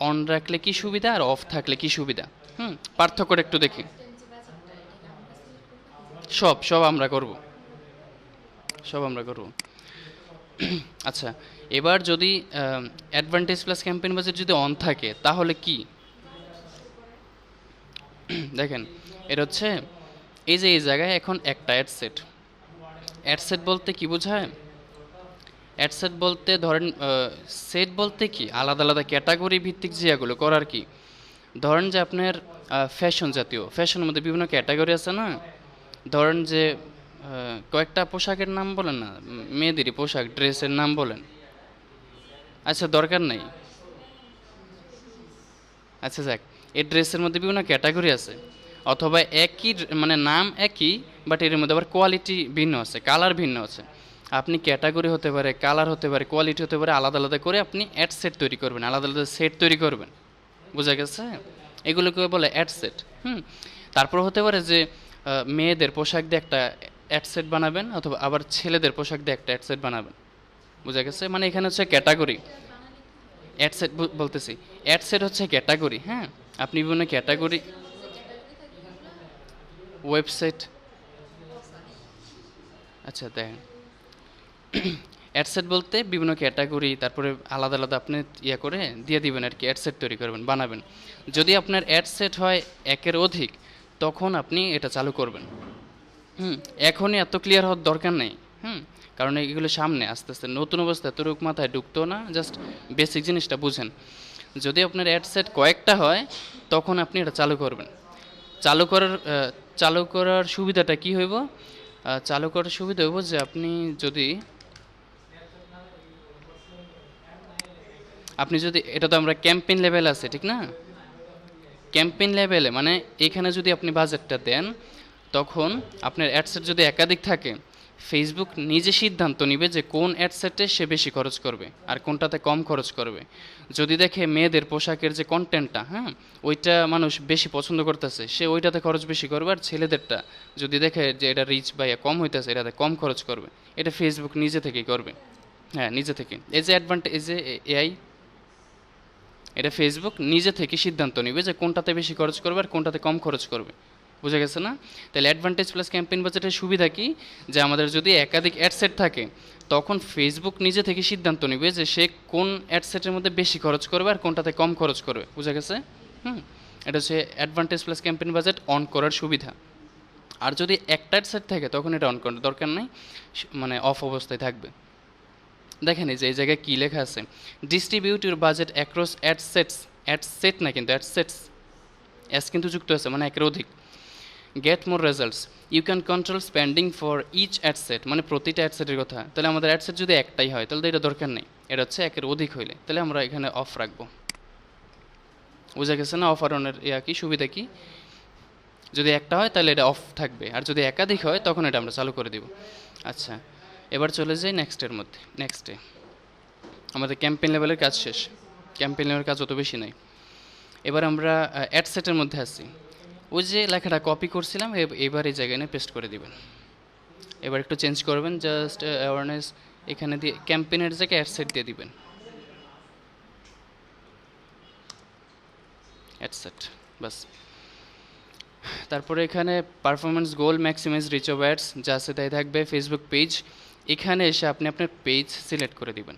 অন রাখলে কি সুবিধা আর অফ থাকলে কি সুবিধা, পার্থক্যটা একটু দেখি। সব আমরা করব, সব আমরা করব। আচ্ছা, এবার যদি অ্যাডভান্টেজ প্লাস ক্যাম্পেইন বাজেট যদি অন থাকে তাহলে কি দেখেন, এটা হচ্ছে এই যে এই জায়গায় এখন একটা অ্যাডসেট। অ্যাডসেট বলতে কি বোঝায়? অ্যাডসেট বলতে ধরেন সেট বলতে কি আলাদা আলাদা ক্যাটাগরি ভিত্তিক যে এগুলো করার কি। ধরেন যে আপনার ফ্যাশন জাতীয়, ফ্যাশনের মধ্যে বিভিন্ন ক্যাটাগরি আছে না, ধরেন যে কয়েকটা পোশাকের নাম বলেন না, মেয়েদেরই পোশাক, ড্রেসের নাম বলেন। আচ্ছা, দরকার নাই, আচ্ছা যাক, এই ড্রেসের মধ্যে বিভিন্ন ক্যাটাগরি আছে, অথবা একই মানে নাম একই, বাট এর মধ্যে আবার কোয়ালিটি ভিন্ন আছে, কালার ভিন্ন আছে। আপনি ক্যাটাগরি হতে পারে, কালার হতে পারে, কোয়ালিটি হতে পারে, আলাদা আলাদা করে আপনি অ্যাড সেট তৈরি করবেন, আলাদা আলাদা সেট তৈরি করবেন, বোঝা গেছে? এগুলোকে বলে অ্যাড সেট। তারপর হতে পারে যে মেয়েদের পোশাক দিয়ে একটা অ্যাড সেট বানাবেন, অথবা আবার ছেলেদের পোশাক দিয়ে একটা অ্যাড সেট বানাবেন, বোঝা গেছে? মানে এখানে হচ্ছে ক্যাটাগরি। অ্যাড সেট বলতেছি, অ্যাড সেট হচ্ছে ক্যাটাগরি। আপনি বিভিন্ন ক্যাটাগরি, ওয়েবসাইট, আচ্ছা দেখেন, অ্যাডসেট বলতে বিভিন্ন ক্যাটাগরি, তারপরে আলাদা আলাদা আপনি করে দিয়ে দিবেন আর কি, অ্যাডসেট তৈরি করবেন, বানাবেন। যদি আপনার অ্যাডসেট হয় 1-এর অধিক, তখন আপনি এটা চালু করবেন। এখনই এত ক্লিয়ার হওয়ার দরকার নেই, কারণ এগুলো সামনে আস্তে আস্তে, নতুন অবস্থা এতটুক মাথায় ঢুকতো না, জাস্ট বেসিক জিনিসটা বুঝেন। যদি আপনার অ্যাডসেট কয়েকটা হয়, তখন আপনি এটা চালু করবেন। চালু করার সুবিধাটা কি হইব? চালু করার সুবিধা হইব যে আপনি যদি এটা তো আমরা ক্যাম্পেইন লেভেল আছে, ঠিক না? ক্যাম্পেইন লেভেলে মানে এখানে যদি আপনি বাজেটটা দেন, তখন আপনার অ্যাডসেট যদি একাধিক থাকে, ফেসবুক নিজে সিদ্ধান্ত নিবে যে কোন অ্যাডসেটে সে বেশি খরচ করবে আর কোনটাতে কম খরচ করবে। যদি দেখে মেয়েদের পোশাকের যে কন্টেন্টটা, ওইটা মানুষ বেশি পছন্দ করতেছে, সে ওইটাতে খরচ বেশি করবে। আর ছেলেদেরটা যদি দেখে যে এটা রিচ বা কম হইতেছে, এটাতে কম খরচ করবে। এটা ফেসবুক নিজে থেকেই করবে, নিজে থেকে। এই যে অ্যাডভান্টেজ, এই যে এআই, এটা ফেসবুক নিজে থেকে সিদ্ধান্ত নেবে যে কোনটাতে বেশি খরচ করবে আর কোনটাতে কম খরচ করবে, বুঝা গেছে না? তাহলে অ্যাডভান্টেজ প্লাস ক্যাম্পেইন বাজেটের সুবিধা কি, যে আমাদের যদি একাধিক অ্যাডসেট থাকে তখন ফেসবুক নিজে থেকে সিদ্ধান্ত নেবে যে সে কোন অ্যাডসেটের মধ্যে বেশি খরচ করবে আর কোনটাতে কম খরচ করবে। বুঝা গেছে? এটা হচ্ছে advantage plus campaign budget on করার সুবিধা। আর যদি একটা অ্যাডসেট থাকে তখন এটা অন করার দরকার নেই, মানে অফ অবস্থায় থাকবে। দেখেন এই যে এই জায়গায় কী লেখা আছে, distribute your budget across ad sets, ad set না কিন্তু অ্যাডসেটস, এস কিন্তু যুক্ত আছে মানে একের অধিক। Get more results, you can control spending for each ad set, মানে প্রতিটা অ্যাডসেটের কথা। তাহলে আমাদের অ্যাডসেট যদি একটাই হয় তাহলে তো এটা দরকার নেই, এটা হচ্ছে একের অধিক হইলে তাহলে আমরা এখানে অফ রাখবো। বুঝা গেছে না অফ আর অনের কি সুবিধা কি? যদি একটা হয় তাহলে এটা অফ থাকবে, আর যদি একাধিক হয় তখন এটা আমরা চালু করে দিব। আচ্ছা, এবার চলে যাই নেক্সটের মধ্যে। নেক্সটে আমাদের ক্যাম্পেইন লেভেলের কাজ শেষ, ক্যাম্পেইন লেভেলের কাজ অত বেশি নাই। এবার আমরা অ্যাডসেটের মধ্যে আছি। ওই যে লেখাটা কপি করছিলাম এবার এই জায়গায় নিয়ে পেস্ট করে দিবেন। এবার একটু চেঞ্জ করবেন, জাস্ট অ্যাওয়ারনেস এখানে দিয়ে ক্যাম্পেইনের জায়গায় অ্যাডসেট দিয়ে দিবেন, অ্যাডসেট বাস। তারপরে এখানে performance goal, maximise reach of ads যা আছে তাই থাকবে। ফেসবুক পেজ, এখানে এসে আপনি আপনার পেজ সিলেক্ট করে দিবেন।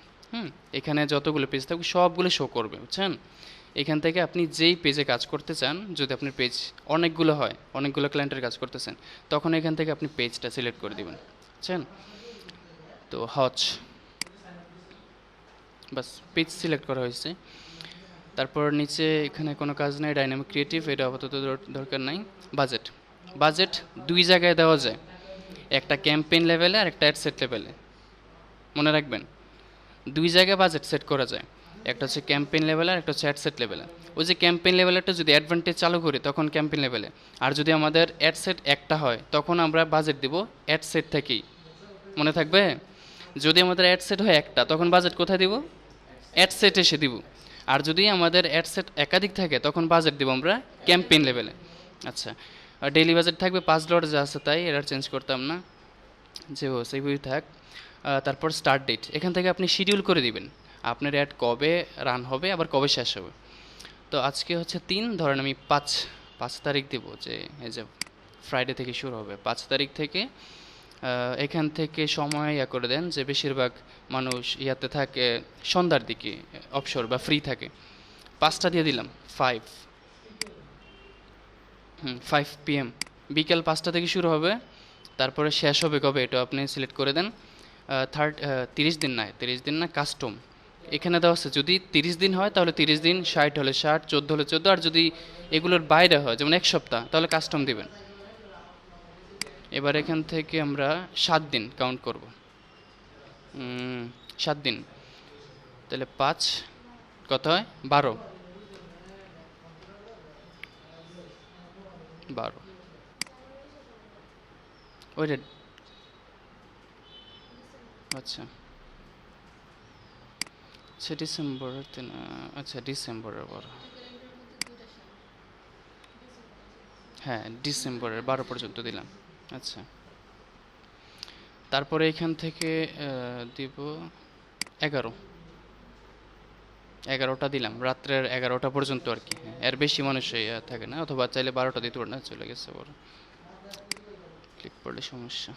এখানে যতগুলো পেজ থাকবে সবগুলো শো করবে, বুঝছেন? এখান থেকে আপনি যেই পেজে কাজ করতে চান, যদি আপনার পেজ অনেকগুলো হয়, অনেকগুলো ক্লায়েন্টের কাজ করতেছেন, তখন এখান থেকে আপনি পেজটা সিলেক্ট করে দিবেন, বুঝছেন? তো হচ বাস, পেজ সিলেক্ট করা হয়েছে। তারপর নিচে এখানে কোনো কাজ নেই, ডাইনামিক ক্রিয়েটিভ এটা আপাতত দরকার নাই। বাজেট, বাজেট দুই জায়গায় দেওয়া যায়, একটা ক্যাম্পেইন লেভেলে আর একটা অ্যাডসেট লেভেলে। মনে রাখবেন দুই জায়গায় বাজেট সেট করা যায়, একটা হচ্ছে ক্যাম্পেইন লেভেলে আর একটা হচ্ছে অ্যাডসেট লেভেলে। ওই যে ক্যাম্পেইন লেভেলেরটা যদি অ্যাডভান্টেজ চালু করি তখন ক্যাম্পেইন লেভেলে, আর যদি আমাদের অ্যাডসেট একটা হয় তখন আমরা বাজেট দিব অ্যাডসেট থেকেই। মনে থাকবে? যদি আমাদের অ্যাডসেট হয় একটা তখন বাজেট কোথায় দিব? অ্যাডসেট এসে দিব। আর যদি আমাদের অ্যাডসেট একাধিক থাকে তখন বাজেট দিব আমরা ক্যাম্পেইন লেভেলে। আচ্ছা, ডেইলি বাজেট থাকবে $5 যা আছে তাই, এর চেঞ্জ করতাম না, যেভাবে সেইভাবেই থাক। তারপর স্টার্ট ডেট, এখান থেকে আপনি শিডিউল করে দিবেন আপনার অ্যাড কবে রান হবে আবার কবে শেষ হবে। তো আজকে হচ্ছে 3, ধরেন আমি 5 তারিখ দিব, যে এই যে ফ্রাইডে থেকে শুরু হবে, 5 তারিখ থেকে এখান থেকে সময় করে দেন যে বেশিরভাগ মানুষ ইয়াতে থাকে সন্ধ্যার দিকে অবসর বা ফ্রি থাকে। 5টা দিয়ে দিলাম, 5 PM, বিকেল 5টা থেকে শুরু হবে, তারপরে শেষ হবে কবে এটা আপনি সিলেক্ট করে দেন। 30 দিন না, 30 দিন না, কাস্টম এখানে দেওয়া আছে। যদি 30 দিন হয় তাহলে 30 দিন, 60 হলে 60, 14 হলে 14, আর যদি এগুলোর বাইরে হয় যেমন 1 সপ্তাহ তাহলে কাস্টম দিবেন। এবার এখান থেকে আমরা 7 দিন কাউন্ট করব, 7 দিন, তাহলে 5 কত হয়? 12, ওইটা আচ্ছা আচ্ছা ডিসেম্বরের 3, আচ্ছা ডিসেম্বরের 12, হ্যাঁ ডিসেম্বরের 12 পর্যন্ত দিলাম। আচ্ছা, তারপরে এখান থেকে দিব 11টা দিলাম, রাত্রের 11টা পর্যন্ত আর কি। এর বেশি মানুষ থাকে না, অথবা চাইলে 12টা দিতে পারে না, চলে গেছে বড় ক্লিক করলে সমস্যা।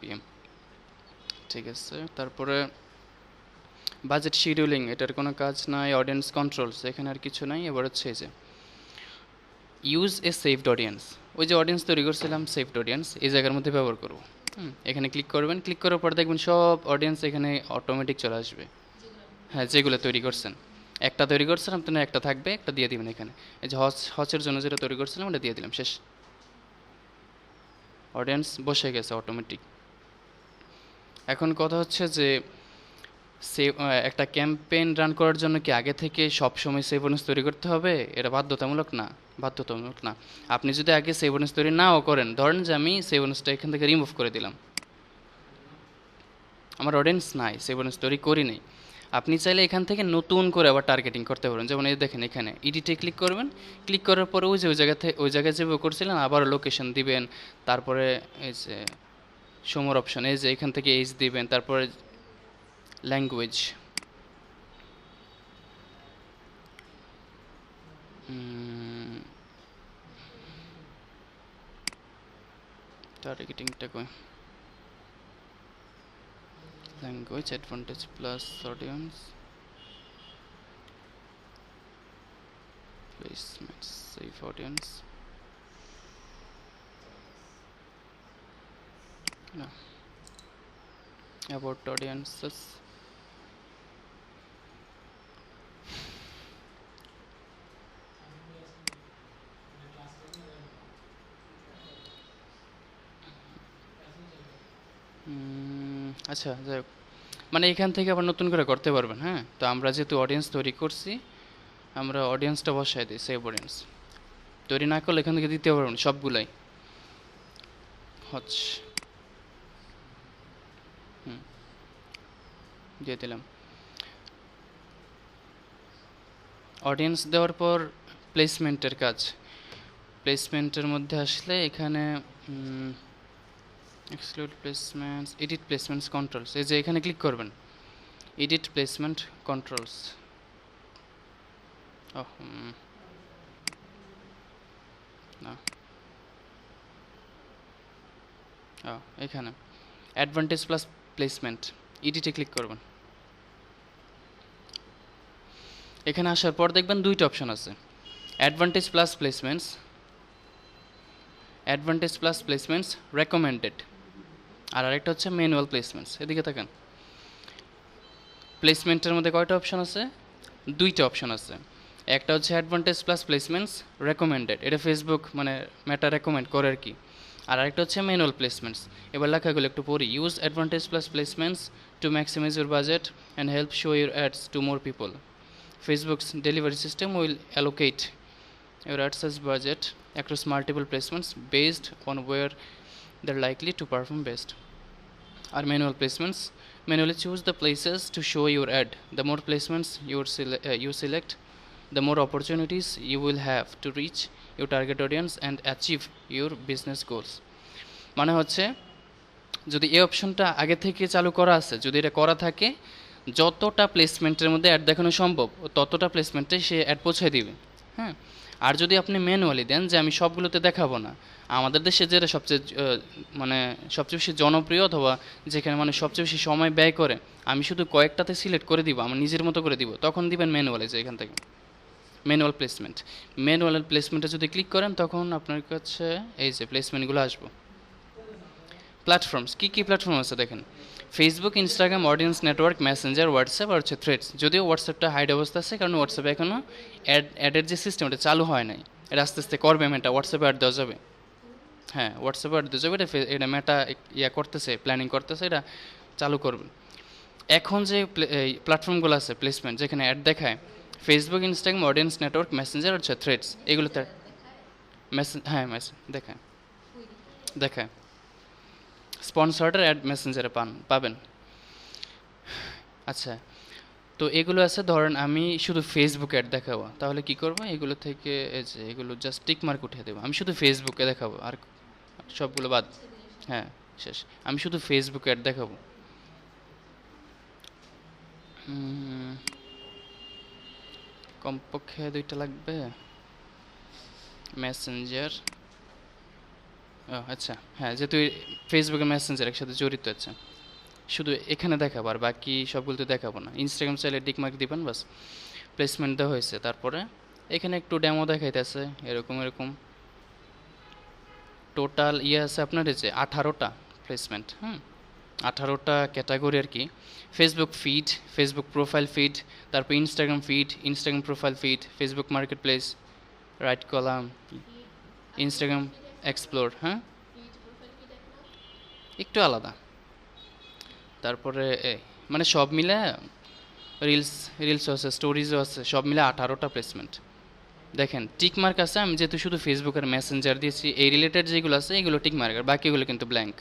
PM, ঠিক আছে। তারপরে বাজেট শিডিউলিং, এটার কোনো কাজ নাই। অডিয়েন্স কন্ট্রোলস, এখানে আর কিছু নাই। এবার হচ্ছে এই যে ইউজ এ সেভড অডিয়েন্স, ওই যে অডিয়েন্স তৈরি করছিলাম সেভড অডিয়েন্স এই জায়গার মধ্যে ব্যবহার করব। এখানে ক্লিক করবেন, ক্লিক করার পর দেখবেন সব অডিয়েন্স এখানে অটোমেটিক চলে আসবে। হ্যাঁ, যেগুলো তৈরি করছেন, একটা তৈরি করছেন আপনার একটা থাকবে, একটা দিয়ে দিবেন এখানে। এই যে হচের জন্য যেটা তৈরি করছিলাম ওটা দিয়ে দিলাম, শেষ। অডিয়েন্স বসে গেছে অটোমেটিক। এখন কথা হচ্ছে যে সেভ, একটা ক্যাম্পেইন রান করার জন্য কি আগে থেকে সব সময় সেভ অডিয়েন্স তৈরি করতে হবে? এটা বাধ্যতামূলক না, বাধ্যতামূলক না। আপনি যদি আগে সেভ অডিয়েন্স তৈরি নাও করেন, ধরেন যে আমি সেভ অডিয়েন্সটা এখান থেকে রিমুভ করে দিলাম, আমার অডিয়েন্স নাই, সেভ অডিয়েন্স তৈরি করি নাই, আপনি চাইলে এখান থেকে নতুন করে আবার টার্গেটিং করতে পারেন। যেমন এই দেখেন এখানে এডিটে ক্লিক করবেন, ক্লিক করার পরে ওই যে ওই জায়গায় যেভাবে করছিলেন আবার লোকেশন দিবেন, তারপরে এই যে সমর অপশন, এই যে এখান থেকে এইচ দিবেন, তারপরে ল্যাঙ্গুয়েজ, টার্গেটিংটা কই, language advantage plus audience placement save audience, না about audiences, আচ্ছা যাই হোক, মানে এখান থেকে আবার নতুন করে করতে পারবেন। হ্যাঁ, তো আমরা যেহেতু অডিয়েন্স তৈরি করছি, আমরা অডিয়েন্সটা বসাই দিই, সেভ অডিয়েন্স। তৈরি না করলে এখান থেকে দিতে পারবেন সবগুলাই হচ্ছে। দিয়ে দিলাম অডিয়েন্স। দেওয়ার পর প্লেসমেন্টের কাজ, প্লেসমেন্টের মধ্যে আসলে এখানে exclude placements, edit placements controls, এই যে এখানে ক্লিক করবেন, এডিট প্লেসমেন্ট কন্ট্রোলস। ও না, ও এখানে অ্যাডভান্টেজ প্লাস প্লেসমেন্ট, এডিটে ক্লিক করবেন। এখানে আসার পর দেখবেন দুইটা অপশন আছে, advantage plus placements, advantage plus placements recommended, আর আরেকটা হচ্ছে ম্যানুয়াল প্লেসমেন্টস। এদিকে থাকেন, প্লেসমেন্টের মধ্যে কয়টা অপশন আছে? দুইটা অপশন আছে। একটা হচ্ছে অ্যাডভান্টেজ প্লাস প্লেসমেন্টস রেকমেন্ডেড, এটা ফেসবুক মানে মেটা রেকমেন্ড করে আর কি। আর আরেকটা হচ্ছে ম্যানুয়াল প্লেসমেন্টস। এবার লেখাগুলো একটু পড়ি। Use advantage plus placements to maximise your budget and help show your ads to more people. Facebook's delivery system will allocate your AdSense budget across multiple placements based on where they're likely to perform best. Our manual placements, manually choose the places to show your ad. The more placements you select, the more opportunities you will have to reach your target audience and achieve your business goals. মানে হচ্ছে যদি এই অপশনটা আগে থেকে চালু করা আছে, যদি এটা করা থাকে, যতটা প্লেসমেন্টের মধ্যে অ্যাড দেখানো সম্ভব ততটা প্লেসমেন্টে সে অ্যাড পৌঁছে দিবে। হ্যাঁ, আর যদি আপনি ম্যানুয়ালি দেন যে আমি সবগুলোতে দেখাবো না, আমাদের দেশে যেটা সবচেয়ে মানে সবচেয়ে বেশি জনপ্রিয় অথবা যেখানে মানে সবচেয়ে বেশি সময় ব্যয় করে, আমি শুধু কয়েকটাতে সিলেক্ট করে দিব, আমার নিজের মতো করে দিব, তখন দিবেন ম্যানুয়ালি, যে এখান থেকে ম্যানুয়াল প্লেসমেন্ট। ম্যানুয়াল প্লেসমেন্টে যদি ক্লিক করেন তখন আপনার কাছে এই যে প্লেসমেন্টগুলো আসবো। প্ল্যাটফর্মস, কী কী প্ল্যাটফর্ম আছে দেখেন, Facebook, Instagram, audience network, Messenger, WhatsApp আর হচ্ছে থ্রেডস। যদিও হোয়াটসঅ্যাপটা হাইড অবস্থা আছে, কারণ হোয়াটসঅ্যাপে এখনও অ্যাডের যে সিস্টেম এটা চালু হয় নাই, এটা আস্তে আস্তে করবে মেটা, হোয়াটসঅ্যাপে অ্যাড দেওয়া যাবে। হ্যাঁ, হোয়াটসঅ্যাপে অ্যাড দেওয়া যাবে, এটা মেটা করতেছে, প্ল্যানিং করতেছে, এটা চালু করবে। এখন যে প্ল্যাটফর্মগুলো আছে প্লেসমেন্ট যেখানে অ্যাড দেখায়, Facebook, Instagram, audience network, Messenger হচ্ছে থ্রেডস, এগুলোতে হ্যাঁ মেসেজ দেখায়, দেখায় স্পন্সর্ড অ্যাড মেসেঞ্জারে পাবেন। আচ্ছা, তো এগুলো আছে, ধরেন আমি শুধু ফেসবুকে অ্যাড দেখাবো, তাহলে কি করব, এগুলো থেকে এই যে এগুলো জাস্ট টিক মার্ক উঠিয়ে দেবো, আমি শুধু ফেসবুকে দেখাবো, আর সবগুলো বাদ। হ্যাঁ শেষ, আমি শুধু ফেসবুকে অ্যাড দেখাবো। কমপক্ষে দুইটা লাগবে, মেসেঞ্জার, আচ্ছা হ্যাঁ, যেহেতু ফেসবুকে মেসেঞ্জার একসাথে জড়িত আছে, শুধু এখানে দেখাবো, আর বাকি সবগুলোতে দেখাবো না। ইনস্টাগ্রাম চাইলে টিকমার্ক দিবেন, বাস প্লেসমেন্ট দেওয়া হয়েছে। তারপরে এখানে একটু ডেমো দেখাইতেছে, এরকম এরকম টোটাল আছে আপনার এই যে 18টা প্লেসমেন্ট। 18টা ক্যাটাগরি আর কি। Facebook feed, Facebook profile feed, তারপর Instagram feed, Instagram profile feed, Facebook marketplace, right column, Instagram explore. হ্যাঁ, একটু আলাদা। তারপরে মানে সব মিলে রিলসও আছে, স্টোরিজও আছে, সব মিলে 18টা প্লেসমেন্ট। দেখেন টিকমার্ক আছে, আমি যেহেতু শুধু ফেসবুক আর মেসেঞ্জার দিয়েছি, এই রিলেটেড যেগুলো আছে এগুলো টিকমার্ক, আর বাকিগুলো কিন্তু ব্ল্যাঙ্ক।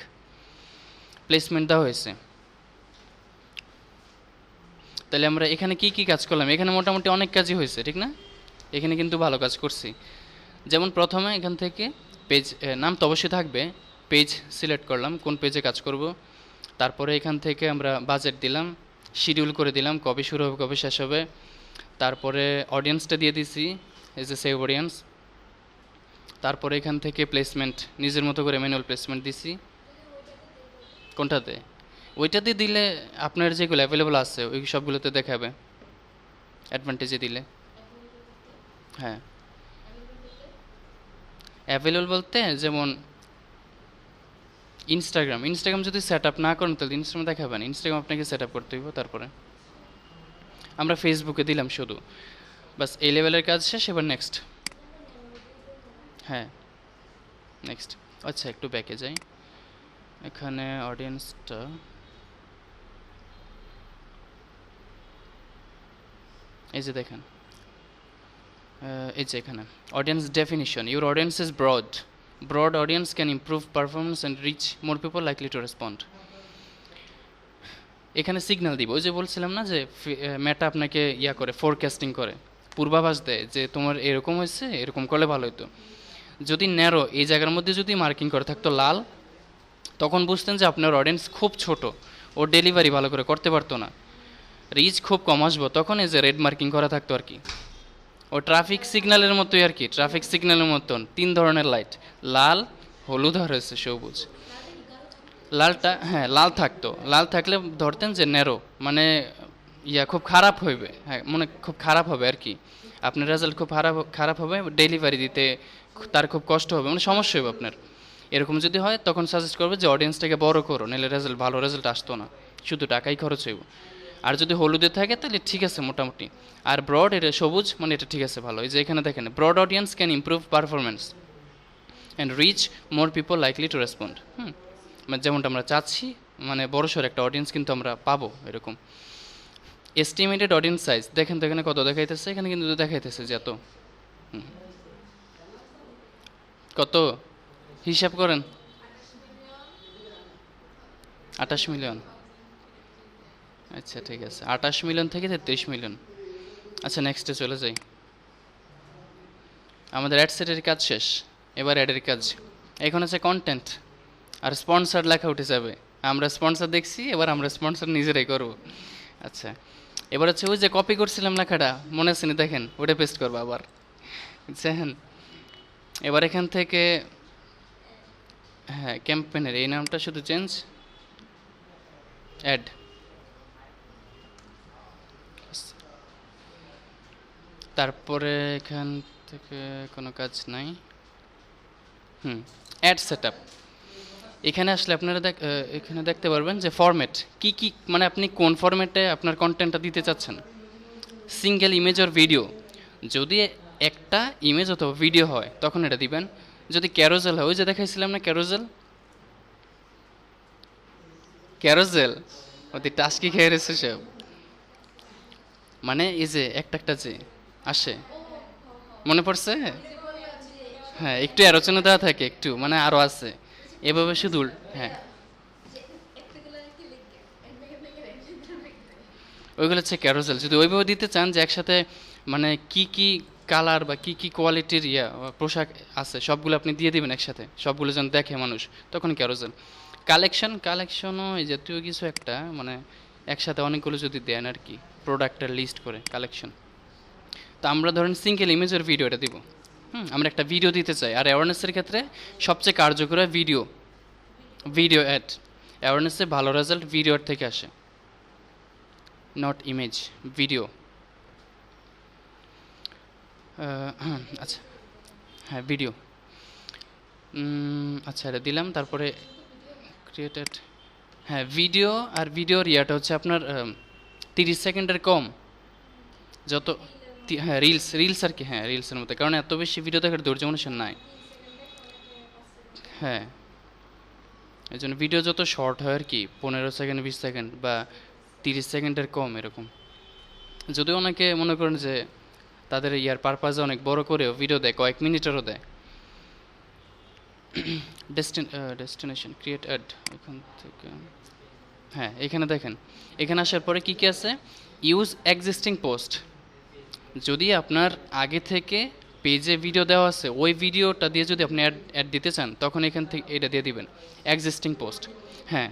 প্লেসমেন্ট দেওয়া হয়েছে। তাহলে আমরা এখানে কি কি কাজ করলাম? এখানে মোটামুটি অনেক কাজই হয়েছে, ঠিক না? এখানে কিন্তু ভালো কাজ করছি। যেমন প্রথমে এখান থেকে পেজ নাম তো অবশ্যই থাকবে, পেজ সিলেক্ট করলাম কোন পেজে কাজ করব। তারপরে এখান থেকে আমরা বাজেট দিলাম, শিডিউল করে দিলাম কবে শুরু হবে কবে শেষ হবে। তারপরে অডিয়েন্সটা দিয়ে দিছি, এজ এ সেভ অডিয়েন্স। তারপরে এখান থেকে প্লেসমেন্ট নিজের মতো করে ম্যানুয়াল প্লেসমেন্ট দিছি। কোনটাতে? ওইটাতে দিলে আপনার যেগুলো অ্যাভেলেবল আছে ওই সবগুলোতে দেখাবে অ্যাডভান্টেজে দিলে। হ্যাঁ, অ্যাভেলেবল বলতে যেমন ইনস্টাগ্রাম যদি সেট আপ না করেন তাহলে ইনস্টাগ্রাম দেখাবে না। ইনস্টাগ্রাম আপনাকে সেট আপ করতে হইব। তারপরে আমরা ফেসবুকে দিলাম শুধু, বাস এই লেভেলের কাজ শেষ। এবার নেক্সট। হ্যাঁ, নেক্সট। আচ্ছা, একটু ব্যাকে যাই। এখানে অডিয়েন্সটা এই যে দেখেন, এই যে এখানে audience definition, your audience is broad audience can improve performance and reach more people likely to respond. এখানে সিগন্যাল দিব, ওই যে বলছিলাম না যে মেটা আপনাকে ইয়া করে, ফোরকাস্টিং করে, পূর্বাভাস দেয় যে তোমার এরকম হয়েছে, এরকম করলে ভালো হতো। যদি ন্যারো এই জায়গার মধ্যে যদি মার্কিং করে থাকতো লাল, তখন বুঝতেন যে আপনার অডিয়েন্স খুব ছোট, ও ডেলিভারি ভালো করে করতে পারতো না, রিচ খুব কম আসবো, তখন এই যে রেড মার্কিং করা থাকতো আর কি। ও ট্রাফিক সিগন্যালের মতোই আর কি, ট্রাফিক সিগন্যালের মতন 3 ধরনের লাইট, লাল, হলুদ আর হচ্ছে সবুজ। লালটা, হ্যাঁ লাল থাকতো, লাল থাকলে ধরতেন যে ন্যারো, মানে ইয়া খুব খারাপ হইবে, হ্যাঁ মানে খুব খারাপ হবে আর কি, আপনার রেজাল্ট খুব খারাপ হবে, ডেলিভারি দিতে তার খুব কষ্ট হবে, মানে সমস্যা হবে আপনার। এরকম যদি হয় তখন সাজেস্ট করবে যে অডিয়েন্সটাকে বড় করো, নাহলে ভালো রেজাল্ট আসতো না, শুধু টাকাই খরচ হইব। আর যদি হলুদে থাকে তাহলে ঠিক আছে মোটামুটি। আর ব্রড, এটা সবুজ, মানে এটা ঠিক আছে ভালো। এই যে এখানে দেখেন, broad audience can improve performance and reach more people likely to respond. মানে যেমনটা আমরা চাচ্ছি, মানে বড়সড় একটা অডিয়েন্স কিন্তু আমরা পাবো এরকম। এস্টিমেটেড অডিয়েন্স সাইজ দেখেন তো এখানে কত দেখাইতেছে, এখানে কিন্তু দেখাইতেছে যে এত। কত হিসাব করেন? 28 মিলিয়ন। আচ্ছা ঠিক আছে, 28 মিলিয়ন থেকে 33 মিলিয়ন। আচ্ছা নেক্সটে চলে যাই। আমাদের অ্যাড সেটের কাজ শেষ, এবার অ্যাডের কাজ। এখন আছে কন্টেন্ট আর স্পন্সর লেখা উঠে যাবে। আমরা স্পন্সর দেখছি, এবার আমরা স্পন্সর নিজেরাই করব। আচ্ছা, এবার হচ্ছে ওই যে কপি করছিলাম লেখাটা, মনে আছে নি? দেখেন ওটা পেস্ট করবো আবার, বুঝছেন? এবার এখান থেকে হ্যাঁ, ক্যাম্পেনের এই নামটা শুধু চেঞ্জ, অ্যাড। তারপরে এখান থেকে কোনো কাজ নাই। Ad setup. এখানে আসলে আপনারা এখানে দেখতে পারবেন যে ফরম্যাট কি কি, মানে আপনি কোন ফরম্যাটে আপনার কন্টেন্টটা দিতে চাচ্ছেন। সিঙ্গেল ইমেজ অর ভিডিও, যদি একটা ইমেজ অথবা ভিডিও হয় তখন এটা দিবেন। যদি ক্যারোজেল হয়, ওই যে দেখাইছিলাম না ক্যারোজেল, ওদের টাস্কি খেয়ে রয়েছে সব, মানে এই যে একটা একটা যে আসে, মনে পড়ছে? হ্যাঁ, একটু আলোচনা দেওয়া থাকে, একটু মানে আরও আছে এভাবে শুধু। হ্যাঁ, ওইগুলো হচ্ছে ক্যারোসেল। যদি ওইভাবে দিতে চান যে একসাথে মানে কি কি কালার বা কি কি কোয়ালিটির পোশাক আছে সবগুলো আপনি দিয়ে দিবেন একসাথে, সবগুলো যেন দেখে মানুষ, তখন ক্যারোসেল। কালেকশনও এই জাতীয় কিছু একটা, মানে একসাথে অনেকগুলো যদি দেন আর কি, প্রোডাক্টের লিস্ট করে কালেকশন। তো আমরা ধরেন সিঙ্গেল ইমেজের ভিডিওটা দিব। আমরা একটা ভিডিও দিতে চাই, আর অ্যাওয়ারনেসের ক্ষেত্রে সবচেয়ে কার্যকর হয় ভিডিও অ্যাড। অ্যাওয়ারনেসে ভালো রেজাল্ট ভিডিওর থেকে আসে, নট ইমেজ, ভিডিও। আচ্ছা, হ্যাঁ ভিডিও। আচ্ছা এটা দিলাম। তারপরে ক্রিয়েটেড, হ্যাঁ ভিডিও, আর ভিডিওর ইয়াটা হচ্ছে আপনার 30 সেকেন্ডের কম, যত হ্যাঁ রিলস আর কি, হ্যাঁ রিলসের মতো, কারণ এত বেশি ভিডিও দেখার ধৈর্য মানুষের নাই। হ্যাঁ, এই জন্য ভিডিও যত শর্ট হয় আর কি, 15 সেকেন্ড 20 সেকেন্ড বা 30 সেকেন্ডের কম এরকম। যদিও অনেকে মনে করেন যে তাদের ইয়ার পারপাজে অনেক বড় করেও ভিডিও দেয়, কয়েক মিনিটেরও দেয়। ডেস্টিনেশন ক্রিয়েট অ্যাড, এখান থেকে হ্যাঁ এখানে দেখেন, এখানে আসার পরে কি কি আছে, ইউজ এক্সিস্টিং পোস্ট, যদি আপনার আগে থেকে পেজে ভিডিও দেওয়া আছে ওই ভিডিওটা দিয়ে যদি আপনি অ্যাড দিতে চান তখন এখান থেকে এটা দিয়ে দিবেন এক্সিস্টিং পোস্ট। হ্যাঁ,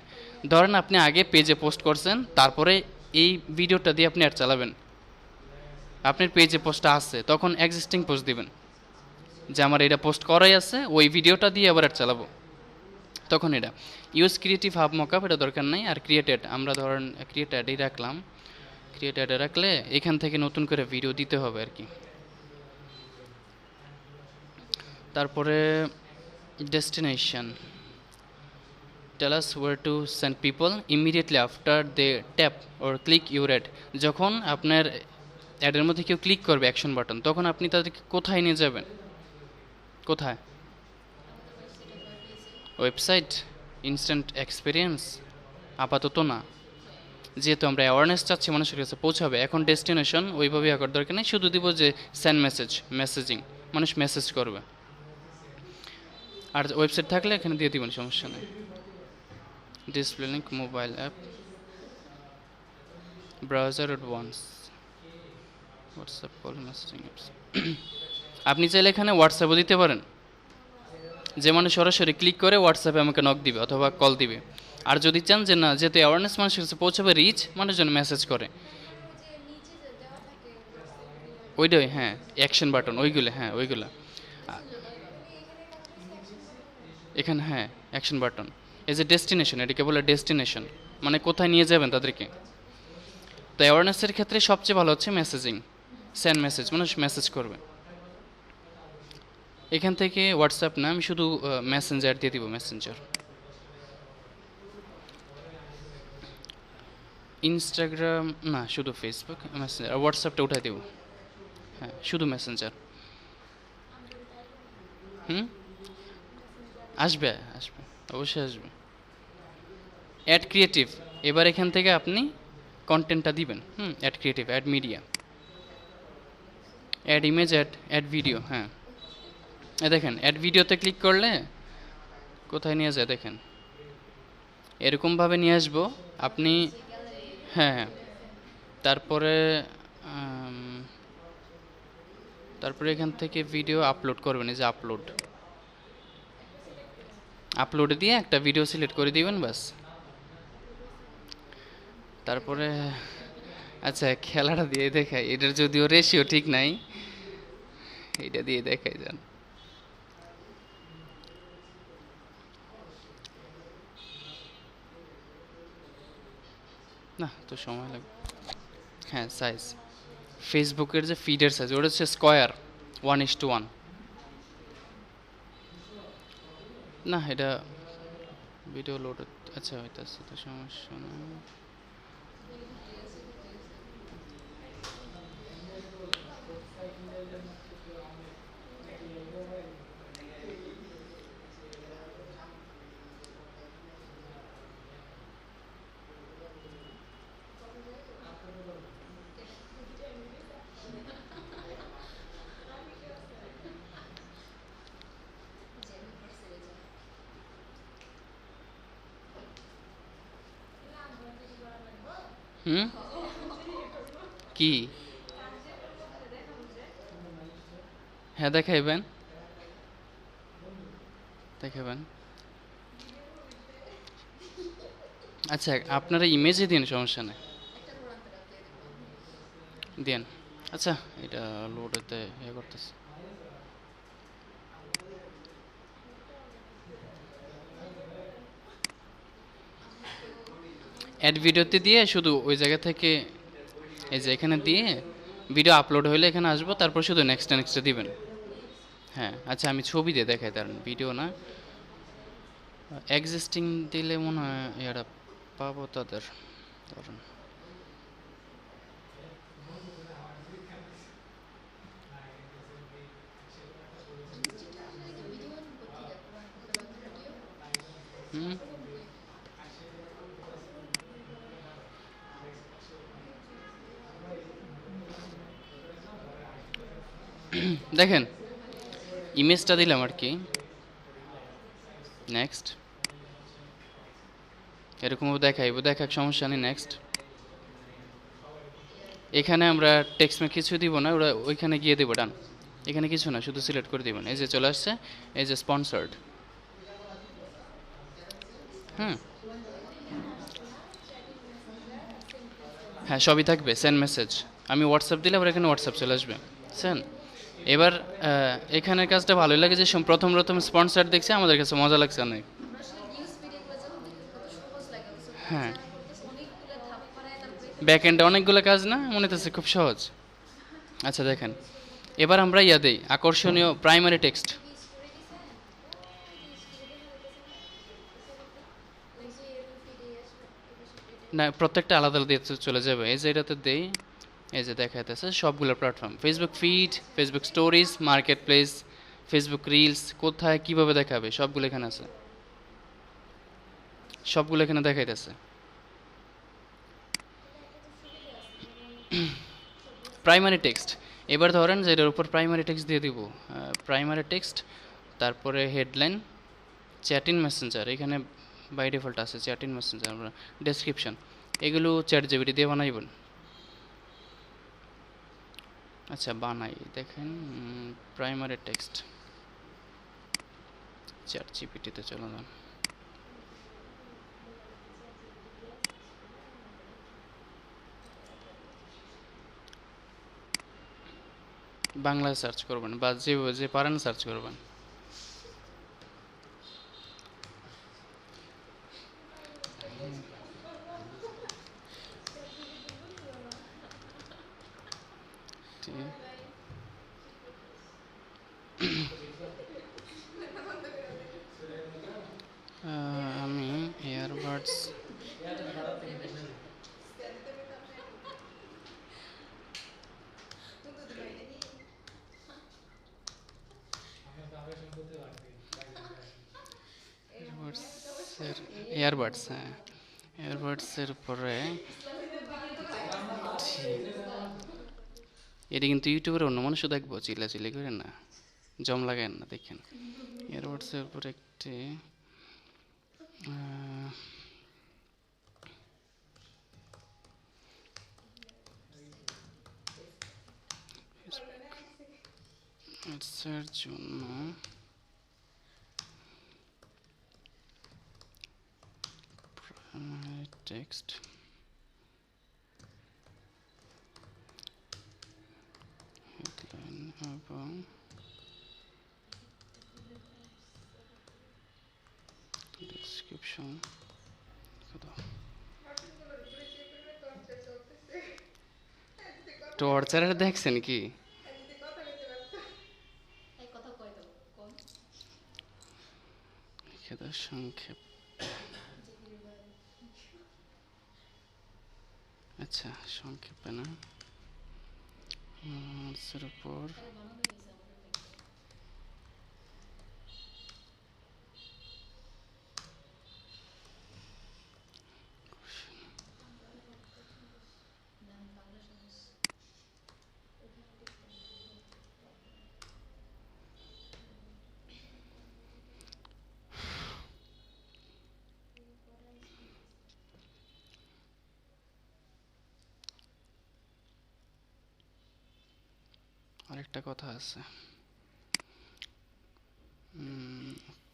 ধরেন আপনি আগে পেজে পোস্ট করছেন, তারপরে এই ভিডিওটা দিয়ে আপনি অ্যাড চালাবেন, আপনার পেজে পোস্টটা আছে, তখন এক্সিস্টিং পোস্ট দিবেন যে আমার এটা পোস্ট করাই আছে, ওই ভিডিওটা দিয়ে আবার অ্যাড চালাবো, তখন এটা ইউজ ক্রিয়েটিভ হাব মকআপ, এটা দরকার নাই। আর ক্রিয়েটেড, আমরা ধরেন ক্রিয়েটেডই রাখলাম, ক্রিয়েটেডে রাখলে এখান থেকে নতুন করে ভিডিও দিতে হবে আর কি। তারপরে destination, tell us where to send people immediately after they tap or click your ad. যখন আপনার অ্যাডের মধ্যে কেউ ক্লিক করবে অ্যাকশন বাটন, তখন আপনি তাদেরকে কোথায় নিয়ে যাবেন? কোথায়? Website, instant experience? আপাতত না, যেহেতু আমরা অ্যাওয়ারনেস চাচ্ছি মানুষের কাছে পৌঁছাবে, এখন ডেস্টিনেশন ওইভাবে করার দরকার নেই, শুধু দিব যে সেন্ড মেসেজ, মেসেজিং, মানুষ মেসেজ করবে। আর ওয়েবসাইট থাকলে এখানে দিয়ে দিবেন, সমস্যা নেই। Display link, mobile app, browser at once, WhatsApp call, messaging apps. আপনি চাইলে এখানে হোয়াটসঅ্যাপও দিতে পারেন, যে মানুষ সরাসরি ক্লিক করে হোয়াটসঅ্যাপে আমাকে নক দিবে অথবা কল দিবে। আর যদি চান যে না, যেহেতু অ্যাওয়ারনেস মানুষের কাছে পৌঁছাবে, রিচ, মানুষজন মেসেজ করে, ওইটাই, হ্যাঁ, অ্যাকশন বাটন ওইগুলো, হ্যাঁ ওইগুলো এখানে, হ্যাঁ অ্যাকশন বাটন। এই যে ডেস্টিনেশন, এটাকে বলে ডেস্টিনেশন, মানে কোথায় নিয়ে যাবেন তাদেরকে। তো অ্যাওয়ারনেসের ক্ষেত্রে সবচেয়ে ভালো হচ্ছে মেসেজিং, সেন্ড মেসেজ, মানুষ মেসেজ করবে। এখান থেকে হোয়াটসঅ্যাপ না, আমি শুধু মেসেঞ্জার দিয়ে দিব, মেসেঞ্জার। ইনস্টাগ্রাম না, শুধু ফেসবুক, মেসেঞ্জার, আর হোয়াটসঅ্যাপটা উঠাই দেব, হ্যাঁ শুধু মেসেঞ্জার। আসবে, আসবে, অবশ্যই আসবে। অ্যাড ক্রিয়েটিভ, এবার এখান থেকে আপনি কন্টেন্টটা দিবেন। Ad creative, ad media, ad image, ad video. হ্যাঁ, দেখেন অ্যাড ভিডিওতে ক্লিক করলে কোথায় নিয়ে যায় দেখেন, এরকমভাবে নিয়ে আসবো আপনি। হ্যাঁ হ্যাঁ, তারপরে তারপরে এখান থেকে ভিডিও আপলোড করবেন, এই যে আপলোড, আপলোডে দিয়ে একটা ভিডিও সিলেক্ট করে দিবেন, বাস। তারপরে আচ্ছা, খেলাটা দিয়ে দেখাই, এটার যদিও রেশিও ঠিক নাই, এটা দিয়ে দেখাই যান। না তো সময় লাগবে। হ্যাঁ, সাইজ, ফেসবুকের যে ফিডের সাইজ, ওটা হচ্ছে স্কোয়ার 1:1। না, এটা ভিডিও লোড, আচ্ছা হইতেছে তো, সমস্যা না। কি? হ্যাঁ, দেখাইবেন, দেখাবেন। আচ্ছা, আপনারা ইমেজে দিন, সমস্যা নেই, দেন। আচ্ছা, এটা লোডেতে ইয়ে করতেছে। অ্যাড ভিডিওতে দিয়ে শুধু ওই জায়গা থেকে, এই যে এখানে দিয়ে ভিডিও আপলোড হইলে এখানে আসবো, তারপর শুধু নেক্সট নেক্সটে দিবেন। হ্যাঁ, আচ্ছা আমি ছবি দিয়ে দেখাই, তার ভিডিও না। এক্সিস্টিং দিলে মনে হয় এরা পাবো তাদের, ধরুন দেখেন ইমেজটা দিলাম আর কি, নেক্সট, এরকমও দেখাইব, দেখাক, সমস্যা নেই, নেক্সট। এখানে আমরা টেক্সট মে কিছু দিব না, ওরা ওইখানে গিয়ে দেবো ডান। এখানে কিছু না, শুধু সিলেক্ট করে দিবেন। এই যে চলে আসছে, এই যে স্পন্সর্ড। হুম, হ্যাঁ সবই থাকবে, সেন্ড মেসেজ। আমি হোয়াটসঅ্যাপ দিলে আবার এখানে হোয়াটসঅ্যাপ চলে আসবে। সেন এবার এখানের কাজটা ভালোই লাগে যে প্রথম প্রথম স্পন্সর দেখছি, আমাদের কাছে মজা লাগছে অনেক। হ্যাঁ, ব্যাক এন্ডে অনেকগুলো কাজ না, মনে হচ্ছে খুব সহজ। আচ্ছা দেখেন, এবার আমরা ইয়া দেই আকর্ষণীয় প্রাইমারি টেক্সট। না, প্রত্যেকটা আলাদা আলাদা দিয়ে চলে যাবে। এই যে এটাতে দেই, এই যে দেখা যাচ্ছে সবগুলো platform, Facebook feed, Facebook stories, market place, Facebook reels, কোথায় কিভাবে দেখাবে সবগুলো এখানে আছে, সবগুলো এখানে দেখাইতেছে। প্রাইমারি টেক্সট, এবার ধরেন যে এটার উপর প্রাইমারি টেক্সট দিয়ে দিব। প্রাইমারি টেক্সট, তারপরে হেডলাইন, চ্যাট ইন মেসেঞ্জার, এখানে বাই ডিফল্ট আছে চ্যাট ইন মেসেঞ্জার, আমরা ডেসক্রিপশন, এগুলো চ্যাট জিপিটি দিয়ে বানাইবেন। আচ্ছা বানাই, দেখেন প্রাইমারি টেক্সট, চ্যাট জিপিটিতে চলে যান। বাংলায় সার্চ করবেন বা যে যে পারেন সার্চ করবেন। আমি এয়ারবাডস, এয়ারবাডস, হ্যাঁ এয়ারবাডসের পরে এটা কিন্তু ইউটিউবের অন্য মানুষও দেখবো, চিল্লাচিল্লি করেন না, জম লাগান না, দেখেন এয়ারবাডসের পরে একটি এর জন্য টেক্সট, হেডলাইন এবং ডেসক্রিপশন। টর্চারের দেখছেন কি? সংক্ষেপ, আচ্ছা সংক্ষেপে না, এর উপর আরেকটা কথা আছে,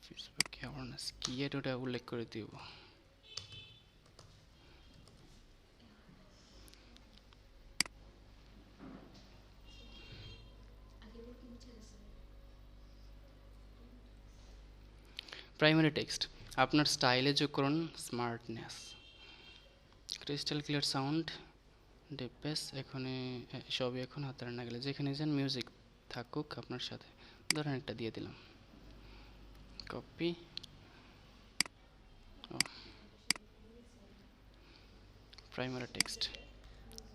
ফেসবুক অ্যাওয়ারনেস কি, এটা উল্লেখ করে দিব। প্রাইমারি টেক্সট, আপনার স্টাইলে যোগ করুন smartness, crystal clear sound, deep base, এখানে সবই এখন হাতের না গেলে যেখানে যান মিউজিক থাকুক আপনার সাথে, ধরেন একটা দিয়ে দিলাম, কপি, প্রাইমারি টেক্সট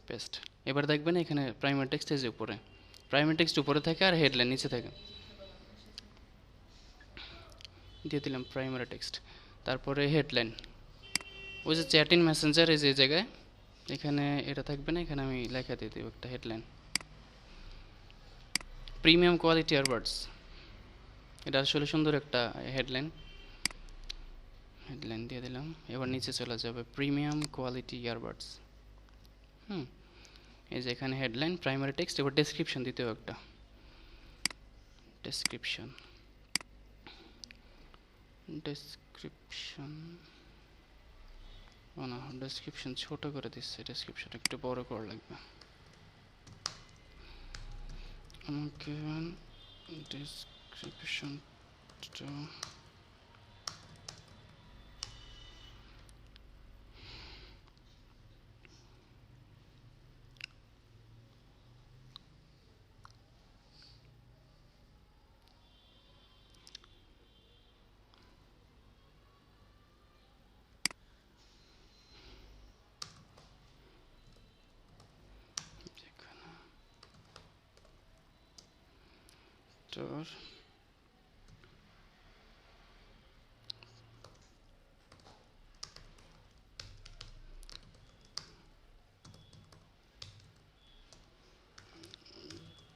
পেস্ট। এবার দেখবেন এখানে প্রাইমারি টেক্সট এই যে উপরে, প্রাইমারি টেক্সট উপরে থাকে আর হেডলাইন নিচে থাকে, দিয়ে দিলাম প্রাইমারি টেক্সট। তারপরে হেডলাইন, ওই যে চ্যাট ইন মেসেঞ্জার, এই যে জায়গায় এখানে এটা থাকবে না, এখানে আমি লেখা দিয়ে দেবো একটা হেডলাইন, প্রিমিয়াম কোয়ালিটি ইয়ারবাডস, এটা আসলে সুন্দর একটা হেডলাইন, হেডলাইন দিয়ে দিলাম। এবার নিচে চলে যাবে প্রিমিয়াম কোয়ালিটি ইয়ারবাডস। এই যে এখানে হেডলাইন, প্রাইমারি টেক্সট, এবার ডেসক্রিপশন দিতে হবে একটা। ডেসক্রিপশন ডেসক্রিপশন ও না, ডেসক্রিপশন ছোট করে দিচ্ছে, ডেসক্রিপশন একটু বড় করা লাগবে আমাকে। ডেসক্রিপশনটা তোর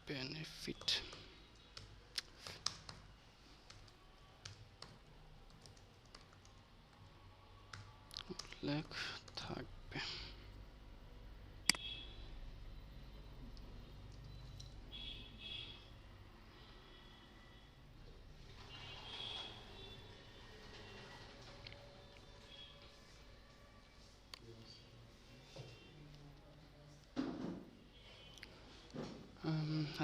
বেনিফিট উল্লেখ থাকবে।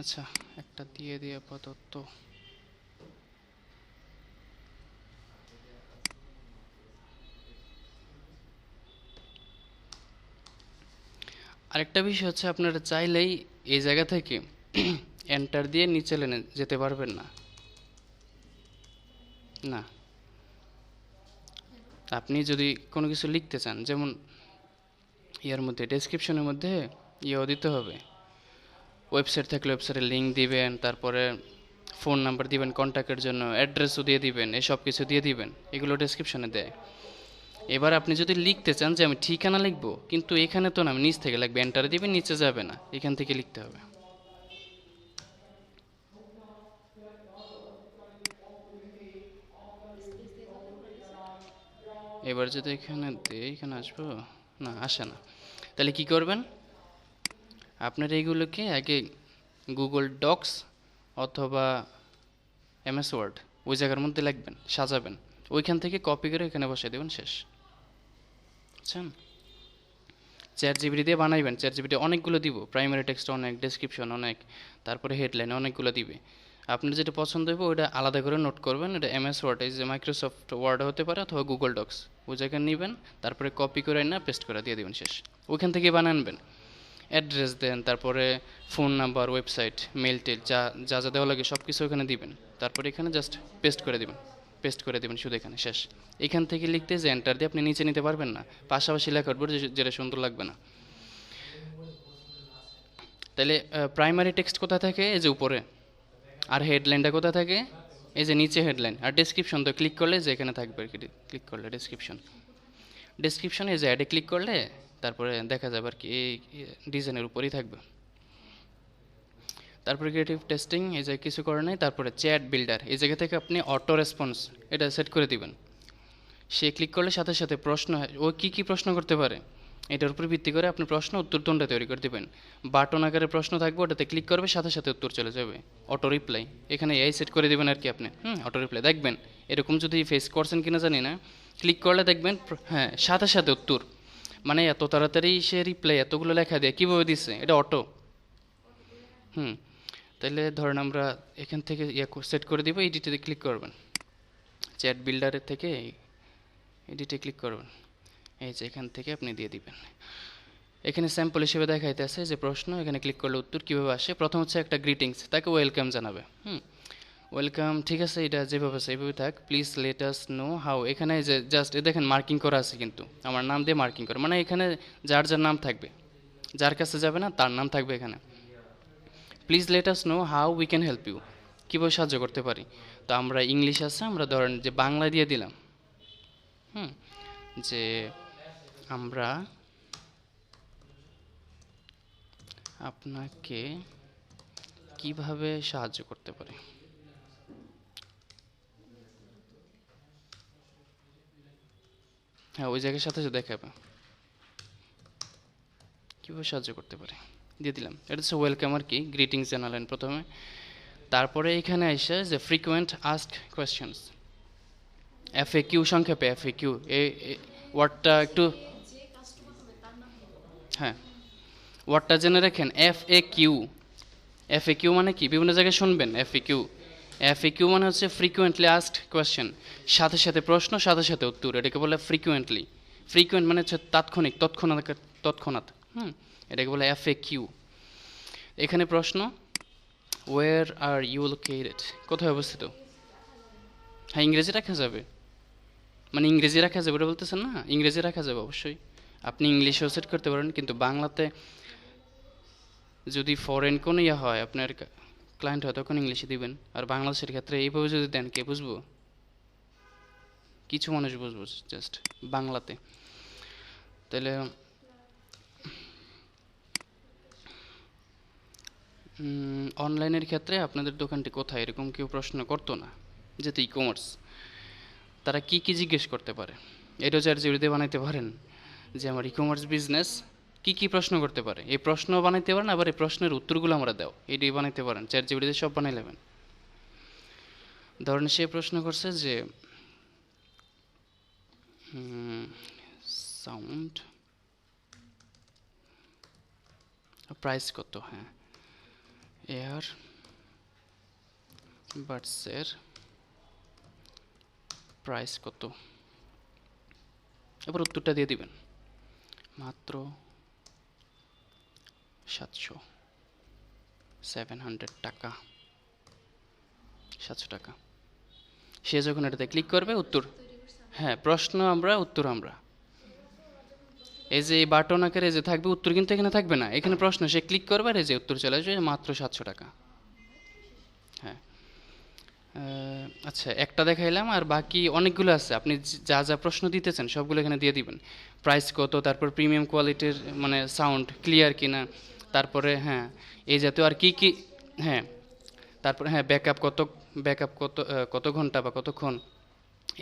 আচ্ছা, একটা দিয়ে দিয়ে আপাতত। আরেকটা বিষয় হচ্ছে, আপনারা চাইলেই এই জায়গা থেকে এন্টার দিয়ে নিচে লেনে যেতে পারবেন না। না, আপনি যদি কোনো কিছু লিখতে চান, যেমন ইয়ার মধ্যে ডেসক্রিপশনের মধ্যে ইয়েও দিতে হবে, ওয়েবসাইট থাকলে ওয়েবসাইটের লিঙ্ক দিবেন, তারপরে ফোন নাম্বার দিবেন কন্ট্যাক্টের জন্য, অ্যাড্রেসও দিয়ে দিবেন, এসব কিছু দিয়ে দিবেন, এগুলো ডেসক্রিপশনে দেয়। এবার আপনি যদি লিখতে চান যে আমি ঠিকানা লিখবো, কিন্তু এখানে তো না, আমি নিচ থেকে লিখবে, এন্টার দিবেন, নিচে যাবে না, এখান থেকে লিখতে হবে। এবার যদি এখানে দেই, এখানে আসবো না, আসে না। তাহলে কি করবেন, আপনার এইগুলোকে আগে গুগল ডক্স অথবা এমএস ওয়ার্ড ওই জায়গার মধ্যে লিখবেন, সাজাবেন, ওইখান থেকে কপি করে এখানে বসিয়ে দেবেন, শেষ। বুঝছেন? চ্যাট জিপিটি দিয়ে বানাইবেন, চ্যাট জিপিটি অনেকগুলো দিব, প্রাইমারি টেক্সট অনেক, ডেসক্রিপশন অনেক, তারপরে হেডলাইন অনেকগুলো দিবে। আপনার যেটা পছন্দ হবে ওইটা আলাদা করে নোট করবেন, এটা এমএস ওয়ার্ড, এই যে মাইক্রোসফট ওয়ার্ড হতে পারে অথবা গুগল ডক্স, ওই জায়গায় নেবেন, তারপরে কপি করে না পেস্ট করে দিয়ে দেবেন, শেষ। ওইখান থেকে বানানবেন, অ্যাড্রেস দেন, তারপরে ফোন নাম্বার, ওয়েবসাইট, মেল টেল, যা যা যা দেওয়া লাগে সব কিছু ওখানে দিবেন, তারপরে এখানে জাস্ট পেস্ট করে দিবেন, পেস্ট করে দেবেন শুধু, এখানে শেষ। এখান থেকে লিখতে যে এন্টার দিয়ে আপনি নিচে নিতে পারবেন না, পাশাপাশি লেখা উঠবে, যেটা সুন্দর লাগবে না। তাহলে প্রাইমারি টেক্সট কোথায় থাকে, এই যে উপরে, আর হেডলাইনটা কোথায় থাকে, এই যে নিচে হেডলাইন, আর ডেসক্রিপশন তো ক্লিক করলে যে এখানে থাকবে আর কি, ক্লিক করলে ডেসক্রিপশন, ডেসক্রিপশনে যে অ্যাডে ক্লিক করলে তারপরে দেখা যাবে আর কি, এই ডিজাইনের উপরেই থাকবে। তারপরে ক্রিয়েটিভ টেস্টিং, এই যে কিছু করে নাই। তারপরে চ্যাট বিল্ডার, এই জায়গা থেকে আপনি অটো রেসপন্স এটা সেট করে দিবেন, সে ক্লিক করলে সাথে সাথে প্রশ্ন, ও কী কী প্রশ্ন করতে পারে এটার উপর ভিত্তি করে আপনি প্রশ্ন উত্তর তোনটা তৈরি করে দেবেন। বাটন আকারে প্রশ্ন থাকবে, ওটাতে ক্লিক করবে, সাথে সাথে উত্তর চলে যাবে, অটো রিপ্লাই। এখানে এই সেট করে দেবেন আর কি আপনি, অটো রিপ্লাই। দেখবেন এরকম যদি ফেস করছেন কিনা জানি না, ক্লিক করলে দেখবেন হ্যাঁ সাথে সাথে উত্তর, মানে এত তাড়াতাড়ি সে রিপ্লাই এতগুলো লেখা দেয় কীভাবে দিচ্ছে, এটা অটো। হুম তাহলে ধরেন আমরা এখান থেকে সেট করে দিব, এডিটে ক্লিক করবেন, চ্যাট বিল্ডারের থেকে এডিটে ক্লিক করবেন, এই যে এখান থেকে আপনি দিয়ে দিবেন। এখানে স্যাম্পল হিসেবে দেখাইতেছে যে প্রশ্ন, এখানে ক্লিক করলে উত্তর কীভাবে আসে। প্রথম হচ্ছে একটা গ্রিটিংস, তাকে ওয়েলকাম জানাবে। ওয়েলকাম, ঠিক আছে, এটা যেভাবে আছে এইভাবে থাক। Please let us know how, এখানে যে জাস্ট দেখেন মার্কিং করা আছে, কিন্তু আমার নাম দিয়ে মার্কিং করা, মানে এখানে যার যার নাম থাকবে, যার কাছে যাবে না তার নাম থাকবে এখানে। Please let us know how we can help you, কীভাবে সাহায্য করতে পারি। তো আমরা ইংলিশ আছে, আমরা ধরেন যে বাংলা দিয়ে দিলাম, যে আমরা আপনাকে কিভাবে সাহায্য করতে পারি। হ্যাঁ ওই জায়গার সাথে দেখাবে কীভাবে সাহায্য করতে পারে। দিয়ে দিলাম। এটা হচ্ছে ওয়েলকাম আর কি, গ্রিটিংস জানালেন প্রথমে। তারপরে এখানে এসে যে ফ্রিকোয়েন্ট আস্কড কোয়েশ্চেন্স, এফএকিউ, সংক্ষেপে এফএকিউ, এই ওয়ার্ডটা একটু, হ্যাঁ ওয়ার্ডটা জেনে রাখেন। এফএকিউ, এফএকিউ মানে কি, বিভিন্ন জায়গায় শুনবেন এফএকিউ। এফএকিউ মানে হচ্ছে ফ্রিকুয়েন্টলি আস্কড কোয়েশ্চেন, সাথে সাথে প্রশ্ন, সাথে সাথে উত্তর, এটাকে বলে ফ্রিকুয়েন্টলি। ফ্রিকুয়েন্ট মানে হচ্ছে তাৎক্ষণিক, তৎক্ষণাৎ, তৎক্ষণাৎ। এটাকে বলে এফএকিউ। এখানে প্রশ্ন, ওয়ের আর ইউ লোকেটেড, কোথায় অবস্থিত। হ্যাঁ ইংরেজি রাখা যাবে, মানে ইংরেজি রাখা যাবে ওটা বলতেছেন না, ইংরেজি রাখা যাবে অবশ্যই। আপনি ইংলিশেও সেট করতে পারেন, কিন্তু বাংলাতে যদি ফরেন কোনো ইয়ে হয়, আপনার ক্লায়েন্ট হয়, তখন ইংলিশে দিবেন। আর বাংলাদেশের ক্ষেত্রে এইভাবে যদি দেন, কে বুঝবো, কিছু মানুষ বুঝবো জাস্ট বাংলাতে। তাহলে অনলাইনের ক্ষেত্রে আপনাদের দোকানটি কোথায়, এরকম কেউ প্রশ্ন করতো না, যেহেতু ই কমার্স। তারা কি কি জিজ্ঞেস করতে পারে, এটাও চ্যাটজিপিটিতে বানাইতে পারেন, যে আমার ই কমার্স বিজনেস কি কি প্রশ্ন করতে পারে, এই প্রশ্ন বানাইতে পারেন। আবার এই প্রশ্নের উত্তরগুলো আমরা দাও, এটাই বানাইতে পারেন, চ্যাটজিপিটিতে সব বানাই নেবেন। ধরেন সে প্রশ্ন করছে যে সাউন্ড প্রাইস কত, হ্যাঁ এয়ার বাডসের প্রাইস কত, এবার উত্তরটা দিয়ে দিবেন, মাত্র 700 টাকা, 700 টাকা। সে যখন এটাতে ক্লিক করবে, উত্তর, হ্যাঁ প্রশ্ন আমরা, উত্তর আমরা, এই যে এই বাটন আকারে যে থাকবে, উত্তর কিন্তু এখানে থাকবে না, এখানে প্রশ্ন, সে ক্লিক করবে আর এই যে উত্তর চলে আসবে, মাত্র 700 টাকা। হ্যাঁ আচ্ছা, একটা দেখাইলাম, আর বাকি অনেকগুলো আছে, আপনি যা যা প্রশ্ন দিতেছেন সবগুলো এখানে দিয়ে দিবেন। প্রাইস কত, তারপর প্রিমিয়াম কোয়ালিটির মানে সাউন্ড ক্লিয়ার কিনা, তারপরে হ্যাঁ এই জাতীয় আর কি কি, হ্যাঁ তারপরে হ্যাঁ ব্যাকআপ কত, ব্যাকআপ কত, কত ঘন্টা বা কতক্ষণ,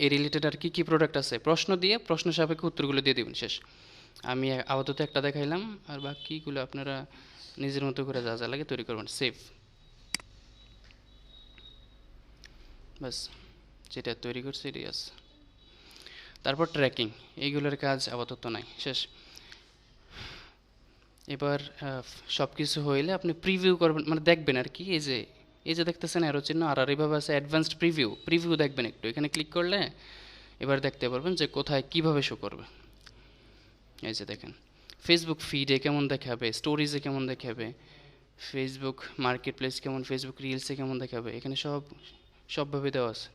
এই রিলেটেড আর কি কি প্রোডাক্ট আছে, প্রশ্ন দিয়ে প্রশ্ন সাপেক্ষে উত্তরগুলো দিয়ে দিবেন, শেষ। আমি আপাতত একটা দেখাইলাম, আর বাকিগুলো আপনারা নিজের মতো করে যা যা লাগে তৈরি করবেন, সেভ, বাস যেটা তৈরি করছে এটাই আছে। তারপর ট্র্যাকিং, এইগুলোর কাজ আপাতত নাই, শেষ। এবার সব কিছু হইলে আপনি প্রিভিউ করবেন, মানে দেখবেন আর কি, এই যে দেখতেছেন অ্যারো চিহ্ন, আর এইভাবে আছে অ্যাডভান্সড প্রিভিউ, প্রিভিউ দেখবেন একটু, এখানে ক্লিক করলে এবার দেখতে পারবেন যে কোথায় কিভাবে শো করবে। এই যে দেখেন, ফেসবুক ফিডে কেমন দেখাবে, স্টোরিজে কেমন দেখাবে, ফেসবুক মার্কেট প্লেস কেমন, ফেসবুক রিলসে কেমন দেখাবে, এখানে সবভাবে দেওয়া আছে।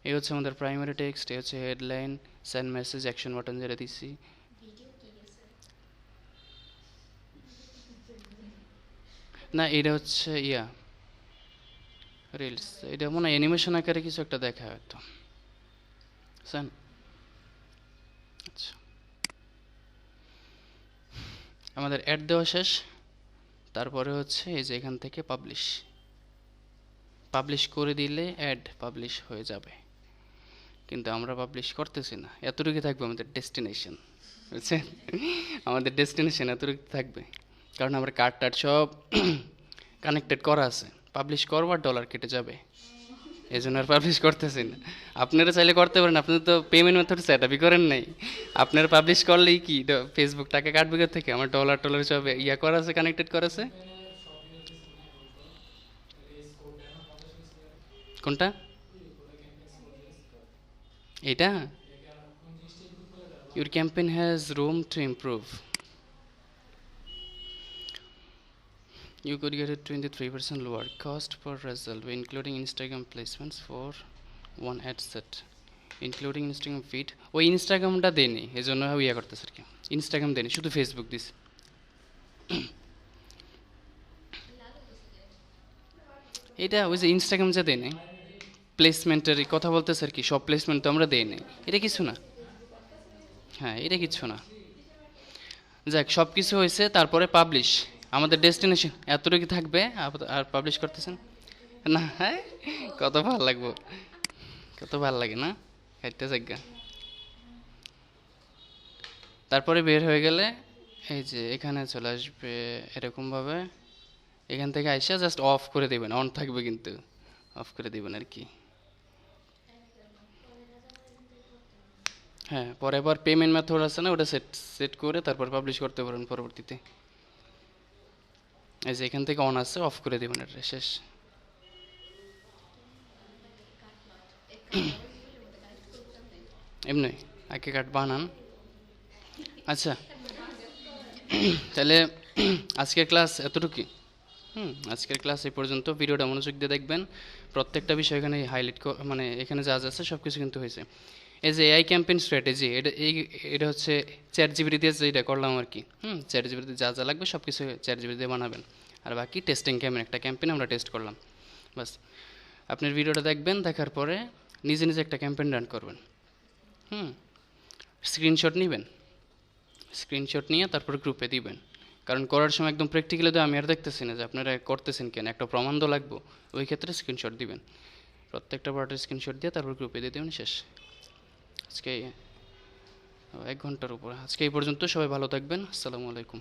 এই হচ্ছে আমাদের প্রাইমারি টেক্সট, এই হচ্ছে headline, send message, action button যেটা দিচ্ছি। না এটা হচ্ছে রিলস, এটা মনে হয় অ্যানিমেশন আকারে কিছু একটা দেখা হয়তো, বুঝছেন। আচ্ছা, আমাদের অ্যাড দেওয়া শেষ। তারপরে হচ্ছে এই যে এখান থেকে পাবলিশ, পাবলিশ করে দিলে অ্যাড পাবলিশ হয়ে যাবে, কিন্তু আমরা পাবলিশ করতেছি না, এতটুকু থাকবে আমাদের ডেস্টিনেশন, বুঝছেন। আমাদের ডেস্টিনেশন এতটুকু থাকবে, কারণ আমার কার্ড টার্ড সব কানেক্টেড করা আছে, পাবলিশ করবো আর ডলার কেটে যাবে, এই জন্য আর পাবলিশ করতেছি না। আপনারা চাইলে করতে পারেন, আপনারা তো পেমেন্ট মেথড সেট আপই করেন নাই। আপনারা পাবলিশ করলেই কি ফেসবুক টাকা কাটবে থেকে, আমার ডলার টলার সব করা আছে, কানেক্টেড করা আছে। কোনটা, এটা, your campaign has room to improve, you could get a 23% lower cost per result by including Instagram placements for one ad set, including Instagram feed। ওই ইনস্টাগ্রামটা দেয়নি, এই জন্য করতেছে আর কি, ইনস্টাগ্রাম দেয়নি, শুধু ফেসবুক দিছে। এটা ওই যে ইনস্টাগ্রাম যা দেয় নাই, প্লেসমেন্টের কথা বলতেছে আর কি, সব প্লেসমেন্ট তো আমরা দেই নাই, এটা কিছু না। হ্যাঁ এটা কিছু না, যাক সব কিছু হয়েছে। তারপরে পাবলিশ, আমাদের ডেস্টিনেশন এতটুকু থাকবে, আর পাবলিশ করতেছেন না। হ্যাঁ কত ভালো লাগবো, কত ভালো লাগে না, খাইতে জায়গা। তারপরে বের হয়ে গেলে এই যে এখানে চলে আসবে এরকমভাবে, এখান থেকে আইসা জাস্ট অফ করে দেবেন, অন থাকবে কিন্তু অফ করে দেবেন আর কি। হ্যাঁ, পরে আবার পেমেন্ট মেথড আছে না, ওটা সেট সেট করে তারপর পাবলিশ করতে পারেন পরবর্তীতে। এই যে এখান থেকে অন আছে, অফ করে দেবেন, এটা শেষ। এমনি আগে কার্ড বানান। আচ্ছা, তাহলে আজকের ক্লাস এতটুকুই। আজকের ক্লাস এই পর্যন্ত। ভিডিওটা মনোযোগ দিয়ে দেখবেন, প্রত্যেকটা বিষয় এখানে হাইলাইট, মানে এখানে যা যা আছে সব কিছু কিন্তু হয়েছে। এই যে এআই ক্যাম্পেইন স্ট্র্যাটেজি, এটা হচ্ছে চ্যাট জিপিটি দিয়ে যেটা করলাম আর কি। চ্যাট জিপিটি যা যা লাগবে সব কিছু চ্যাট জিপিটি দিয়ে বানাবেন। আর বাকি টেস্টিং ক্যাম্পেইন, একটা ক্যাম্পেইন আমরা টেস্ট করলাম, বাস। আপনার ভিডিওটা দেখবেন, দেখার পরে নিজে নিজে একটা ক্যাম্পেইন রান করবেন। হুম স্ক্রিনশট নেবেন, স্ক্রিনশট নিয়ে তারপর গ্রুপে দিবেন। কারণ করার সময় একদম প্র্যাকটিক্যালি তো আমি আর দেখতেছি না যে আপনারা করতেছেন কেন, একটা প্রমাণ তো লাগবে। ওই ক্ষেত্রে স্ক্রিনশট দিবেন, প্রত্যেকটা পার্টের স্ক্রিনশট দিয়ে তারপর গ্রুপে দিয়ে দেবেন, শেষ। আজকে 1 ঘন্টার উপর। আজকে এই পর্যন্ত, সবাই ভালো থাকবেন, আসসালামু আলাইকুম।